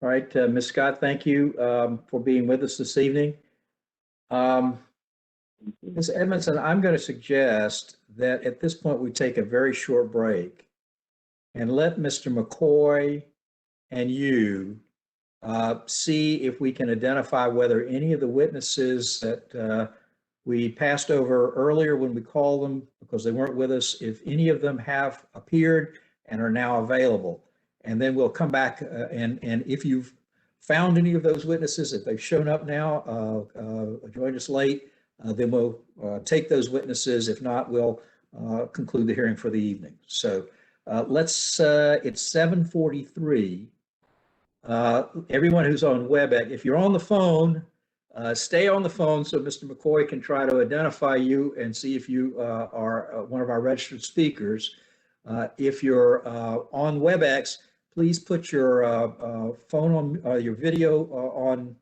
All right, Ms. Scott, thank you for being with us this evening. Ms. Edmondson, I'm going to suggest that at this point we take a very short break and let Mr. McCoy and you see if we can identify whether any of the witnesses that we passed over earlier when we called them because they weren't with us, if any of them have appeared and are now available. And then we'll come back and if you've found any of those witnesses, if they've shown up now, joined us late, then we'll take those witnesses. If not, we'll conclude the hearing for the evening. So it's 7:43. Everyone who's on WebEx, if you're on the phone, stay on the phone so Mr. McCoy can try to identify you and see if you are one of our registered speakers. If you're on WebEx, please put your phone on your video on.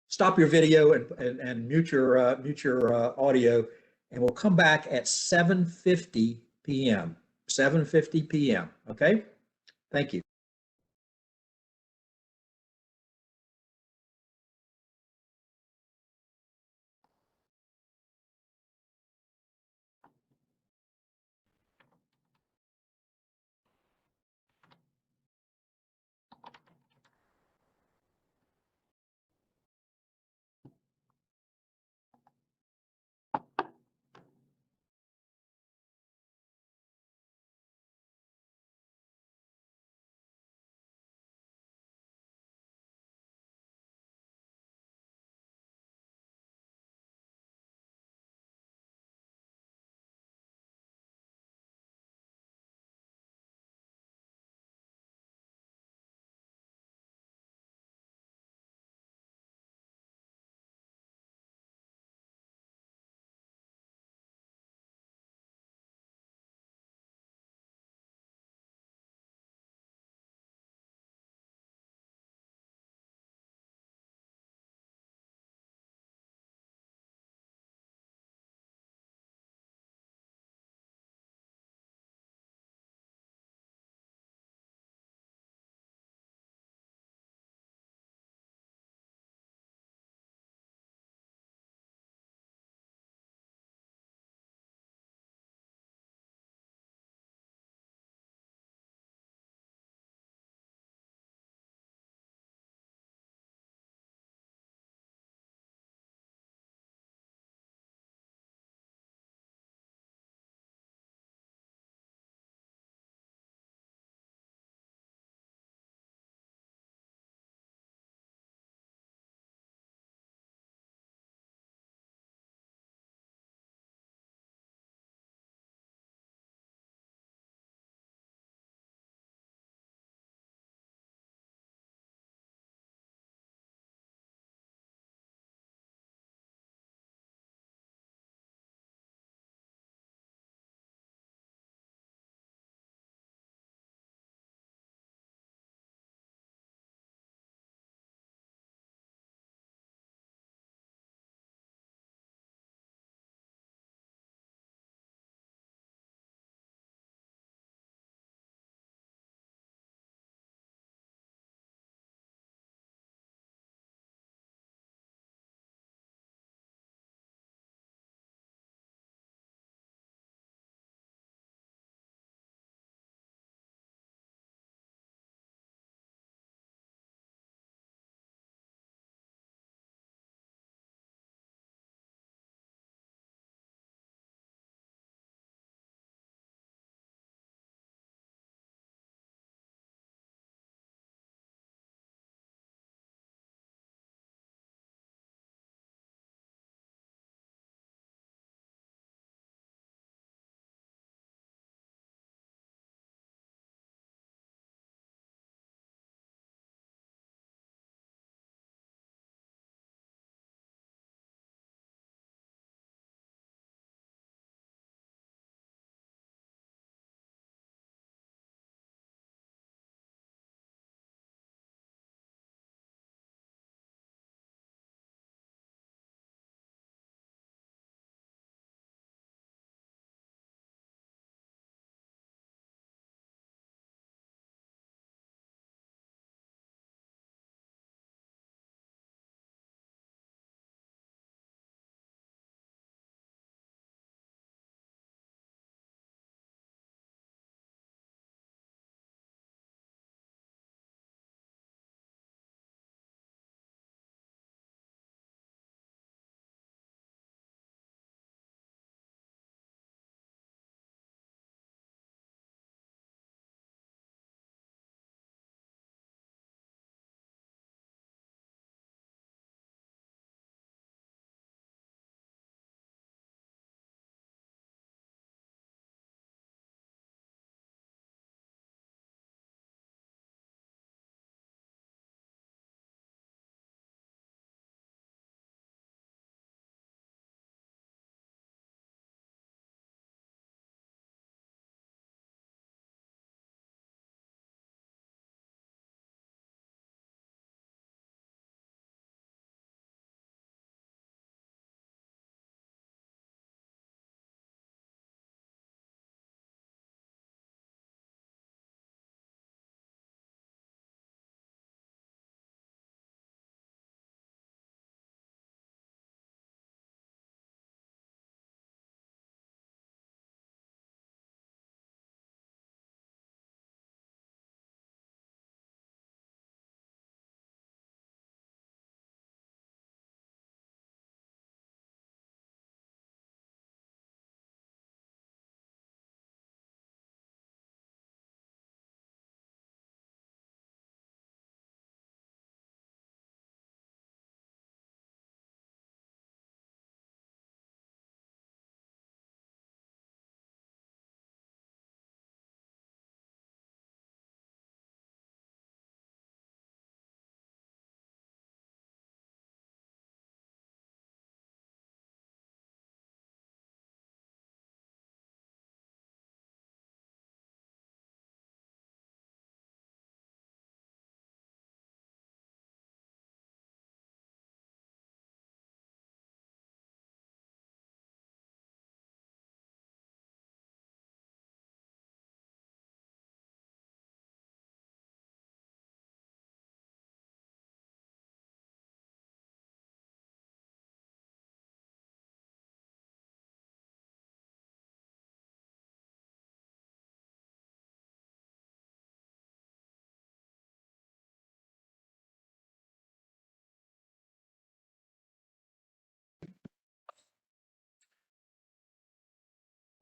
Stop your video and mute your audio, and we'll come back at 7:50 p.m. 7:50 p.m. Okay? Thank you.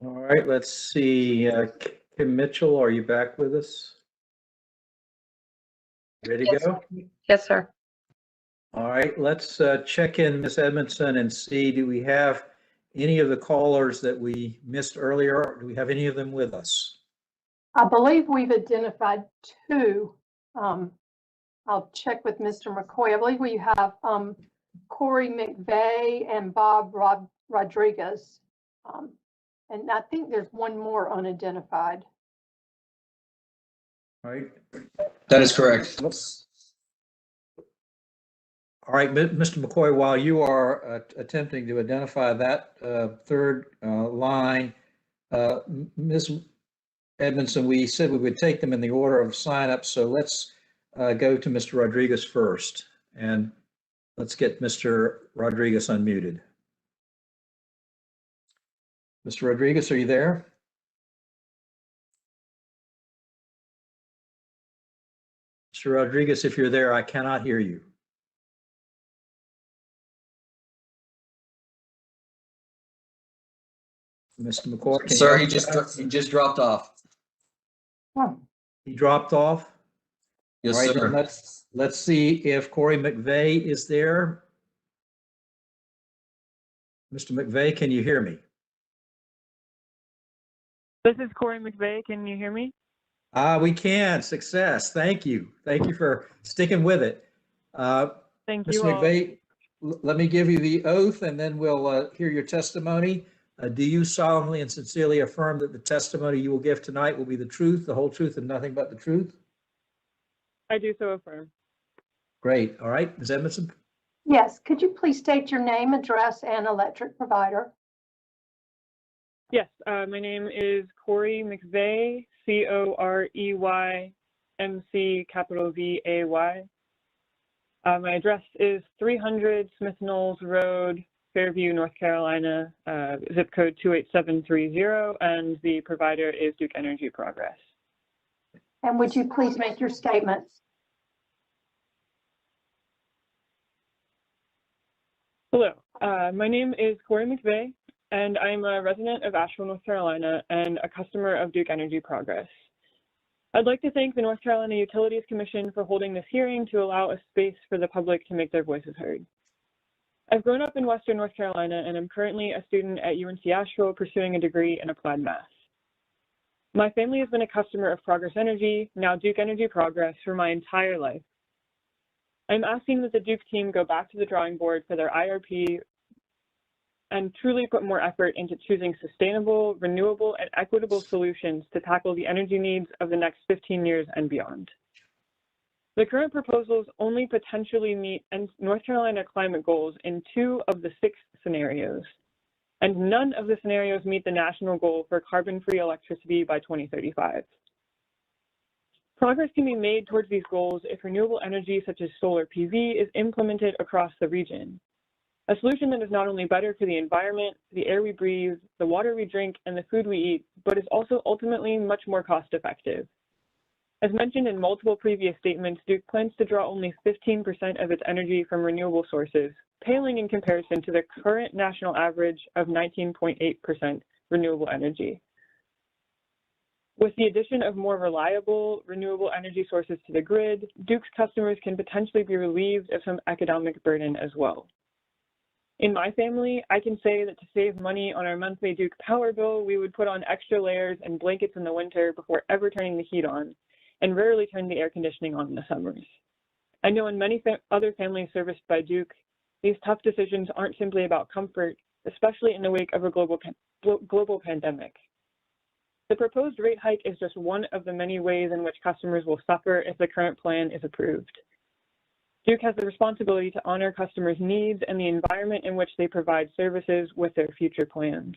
All right, let's see. Kim Mitchell, are you back with us? Ready to go? Yes, sir. All right, let's check in Ms. Edmondson and see, do we have any of the callers that we missed earlier? Do we have any of them with us? I believe we've identified two. I'll check with Mr. McCoy. I believe we have Corey McVeigh and Bob Rodriguez. And I think there's one more unidentified. All right. That is correct. All right, Mr. McCoy, while you are attempting to identify that third line, Ms. Edmondson, we said we would take them in the order of sign-up, so let's go to Mr. Rodriguez first, and let's get Mr. Rodriguez unmuted. Mr. Rodriguez, are you there? Mr. Rodriguez, if you're there, I cannot hear you. Mr. McCoy, Sir, he just dropped off. Oh. He dropped off? Yes, All right, sir. then let's see if Corey McVeigh is there. Mr. McVeigh, can you hear me? This is Corey McVeigh. Can you hear me? We can. Success. Thank you. Thank you for sticking with it. Thank Mr. you. McVeigh, let me give you the oath and then we'll hear your testimony. Do you solemnly and sincerely affirm that the testimony you will give tonight will be the truth, the whole truth, and nothing but the truth? I do so affirm. Great. All right. Ms. Edmondson? Yes, could you please state your name, address, and electric provider? Yes, my name is Corey McVeigh, COREY, MC capital VAY. My address is 300 Smith Knolls Road, Fairview, North Carolina, zip code 28730, and the provider is Duke Energy Progress. And would you please make your statements? Hello, my name is Corey McVeigh, and I'm a resident of Asheville, North Carolina, and a customer of Duke Energy Progress. I'd like to thank the North Carolina Utilities Commission for holding this hearing to allow a space for the public to make their voices heard. I've grown up in Western North Carolina, and I'm currently a student at UNC Asheville pursuing a degree in applied math. My family has been a customer of Progress Energy, now Duke Energy Progress, for my entire life. I'm asking that the Duke team go back to the drawing board for their IRP and truly put more effort into choosing sustainable, renewable, and equitable solutions to tackle the energy needs of the next 15 years and beyond. The current proposals only potentially meet North Carolina climate goals in 2 of the 6 scenarios, and none of the scenarios meet the national goal for carbon-free electricity by 2035. Progress can be made towards these goals if renewable energy such as solar PV is implemented across the region. A solution that is not only better for the environment, the air we breathe, the water we drink, and the food we eat, but is also ultimately much more cost-effective. As mentioned in multiple previous statements, Duke plans to draw only 15% of its energy from renewable sources, paling in comparison to the current national average of 19.8% renewable energy. With the addition of more reliable renewable energy sources to the grid, Duke's customers can potentially be relieved of some economic burden as well. In my family, I can say that to save money on our monthly Duke power bill, we would put on extra layers and blankets in the winter before ever turning the heat on, and rarely turn the air conditioning on in the summers. I know in many other families serviced by Duke, these tough decisions aren't simply about comfort, especially in the wake of a global pandemic. The proposed rate hike is just one of the many ways in which customers will suffer if the current plan is approved. Duke has the responsibility to honor customers' needs and the environment in which they provide services with their future plans.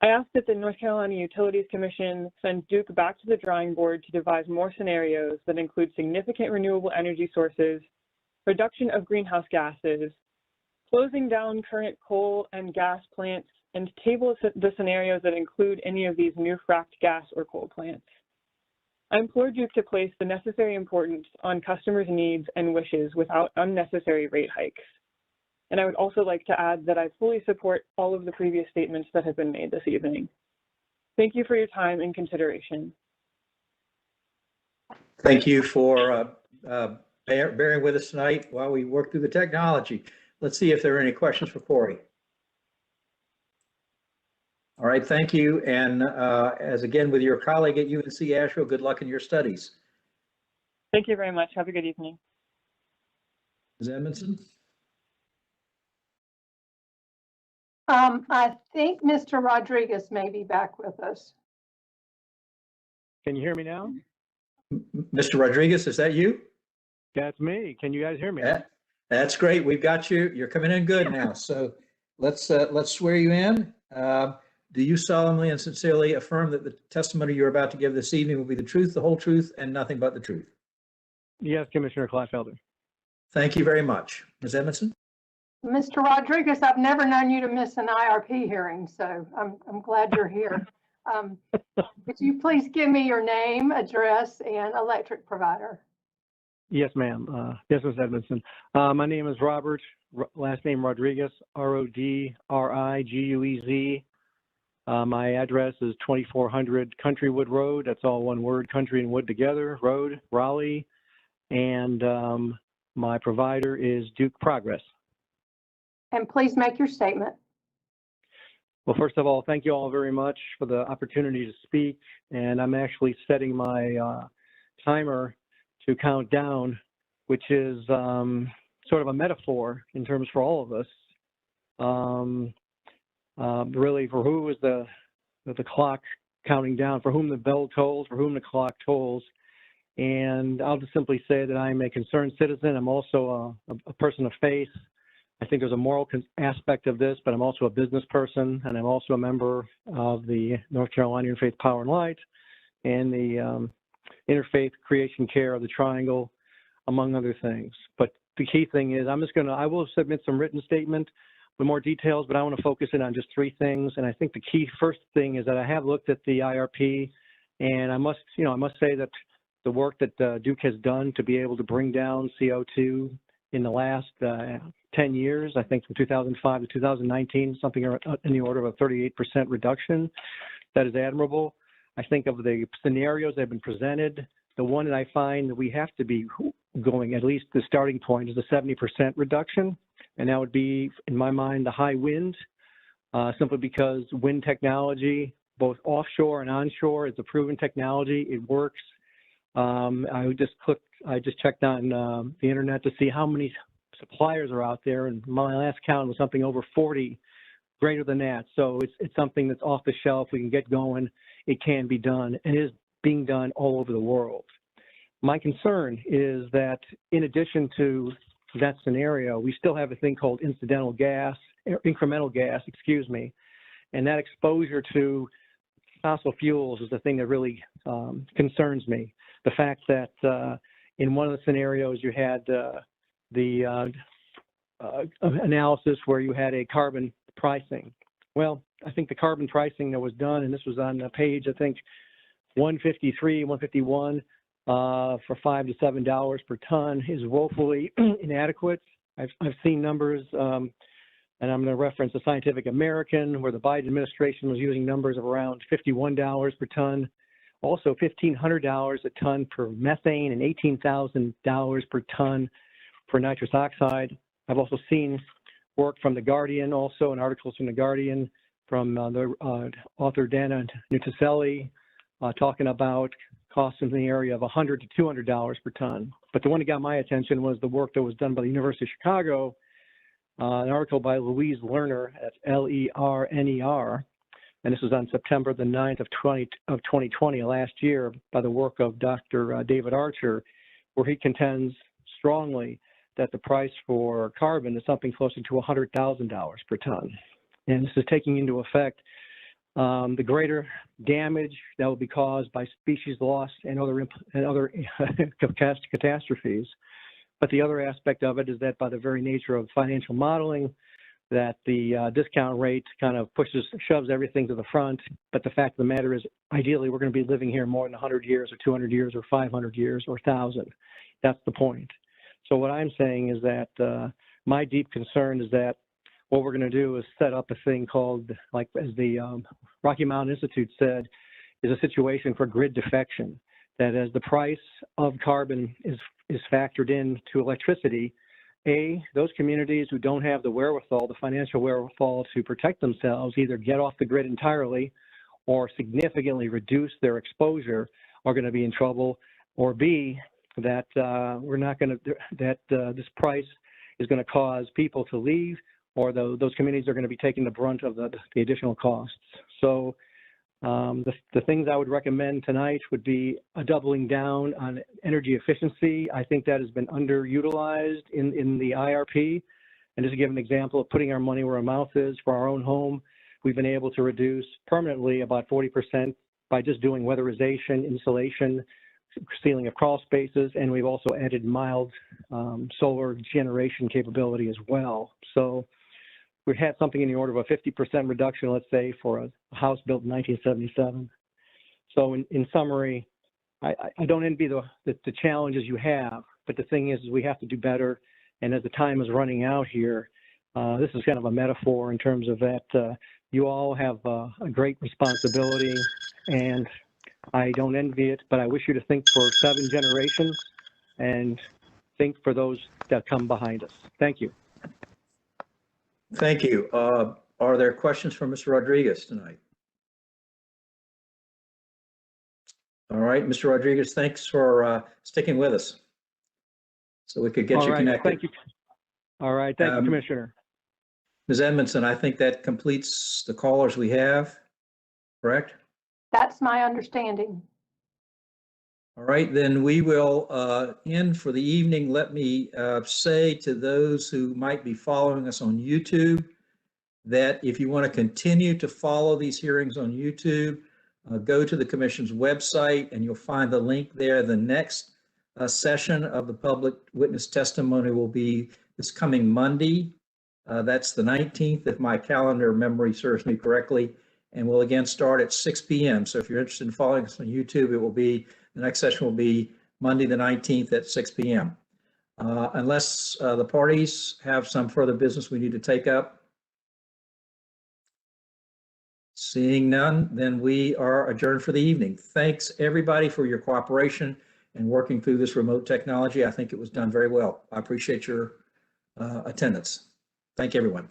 I ask that the North Carolina Utilities Commission send Duke back to the drawing board to devise more scenarios that include significant renewable energy sources, reduction of greenhouse gases, closing down current coal and gas plants, and table the scenarios that include any of these new fracked gas or coal plants. I implore Duke to place the necessary importance on customers' needs and wishes without unnecessary rate hikes. And I would also like to add that I fully support all of the previous statements that have been made this evening. Thank you for your time and consideration. Thank you for bearing with us tonight while we work through the technology. Let's see if there are any questions for Corey. All right, thank you. And as again, with your colleague at UNC Asheville, good luck in your studies. Thank you very much. Have a good evening. Ms. Edmondson? I think Mr. Rodriguez may be back with us. Can you hear me now? Mr. Rodriguez, is that you? That's me. Can you guys hear me? That's great. We've got you. You're coming in good now. So let's swear you in. Do you solemnly and sincerely affirm that the testimony you're about to give this evening will be the truth, the whole truth, and nothing but the truth? Yes, Commissioner Kleinfelder. Thank you very much. Ms. Edmondson? Mr. Rodriguez, I've never known you to miss an IRP hearing, so I'm glad you're here. Could you please give me your name, address, and electric provider? Yes, ma'am. Yes, Ms. Edmondson. My name is Robert, last name Rodriguez, Rodriguez. My address is 2400 Countrywood Road. That's all one word, country and wood together, Road, Raleigh. And my provider is Duke Progress. And please make your statement. Well, first of all, thank you all very much for the opportunity to speak. And I'm actually setting my timer to count down, which is sort of a metaphor in terms for all of us. Really, for who is the clock counting down, for whom the bell tolls, for whom the clock tolls. And I'll just simply say that I'm a concerned citizen. I'm also a person of faith. I think there's a moral aspect of this, but I'm also a business person, and I'm also a member of the North Carolina Interfaith Power and Light and the Interfaith Creation Care of the Triangle, among other things. But the key thing is I will submit some written statement with more details, but I want to focus in on just three things. And I think the key first thing is that I have looked at the IRP, and I must say that the work that Duke has done to be able to bring down CO2 in the last 10 years, I think from 2005 to 2019, something in the order of a 38% reduction. That is admirable. I think of the scenarios that have been presented, the one that I find that we have to be going, at least the starting point, is a 70% reduction. And that would be, in my mind, the high wind, simply because wind technology, both offshore and onshore, is a proven technology. It works. I just checked on the internet to see how many suppliers are out there, and my last count was something over 40, greater than that. So it's something that's off the shelf. We can get going. It can be done, and it is being done all over the world. My concern is that in addition to that scenario, we still have a thing called incremental gas, excuse me, and that exposure to fossil fuels is the thing that really concerns me. The fact that in one of the scenarios you had the analysis where you had a carbon pricing. Well, I think the carbon pricing that was done, and this was on page, I think, 153, 151, for $5 to $7 per ton is woefully inadequate. I've seen numbers, and I'm going to reference the Scientific American, where the Biden administration was using numbers of around $51 per ton. Also $1,500 a ton per methane and $18,000 per ton for nitrous oxide. I've also seen work from The Guardian, also in articles from The Guardian, from the author Dana Nutricelli, talking about costs in the area of $100 to $200 per ton. But the one that got my attention was the work that was done by the University of Chicago, an article by Louise Lerner, that's L-E-R-N-E-R, and this was on September the 9th of 2020, last year, by the work of Dr. David Archer, where he contends strongly that the price for carbon is something closer to $100,000 per ton. And this is taking into effect the greater damage that will be caused by species loss and other catastrophes. But the other aspect of it is that by the very nature of financial modeling, that the discount rate kind of shoves everything to the front. But the fact of the matter is, ideally, we're going to be living here more than 100 years or 200 years or 500 years or 1,000. That's the point. So what I'm saying is that my deep concern is that what we're going to do is set up a thing called, like as the Rocky Mountain Institute said, is a situation for grid defection, that as the price of carbon is factored into electricity, those communities who don't have the wherewithal, the financial wherewithal to protect themselves, either get off the grid entirely or significantly reduce their exposure, are going to be in trouble, or B, that this price is going to cause people to leave, or those communities are going to be taking the brunt of the additional costs. So the things I would recommend tonight would be a doubling down on energy efficiency. I think that has been underutilized in the IRP. And just to give an example of putting our money where our mouth is for our own home, we've been able to reduce permanently about 40% by just doing weatherization, insulation, sealing of crawl spaces, and we've also added mild solar generation capability as well. So we had something in the order of a 50% reduction, let's say, for a house built in 1977. So in summary, I don't envy the challenges you have, but the thing is we have to do better. And as the time is running out here, this is kind of a metaphor in terms of that you all have a great responsibility, and I don't envy it, but I wish you to think for 7 generations and think for those that come behind us. Thank you. Thank you. Are there questions for Mr. Rodriguez tonight? All right, Mr. Rodriguez, thanks for sticking with us so we could get you connected. Thank you. All right, thank you, Commissioner. Ms. Edmondson, I think that completes the callers we have, correct? That's my understanding. All right, then we will end for the evening. Let me say to those who might be following us on YouTube that if you want to continue to follow these hearings on YouTube, go to the Commission's website and you'll find the link there. The next session of the public witness testimony will be this coming Monday. That's the 19th, if my calendar memory serves me correctly. And we'll again start at 6 p.m. So if you're interested in following us on YouTube, the next session will be Monday the 19th at 6 p.m. Unless the parties have some further business we need to take up. Seeing none, then we are adjourned for the evening. Thanks everybody for your cooperation and working through this remote technology. I think it was done very well. I appreciate your attendance. Thank you, everyone.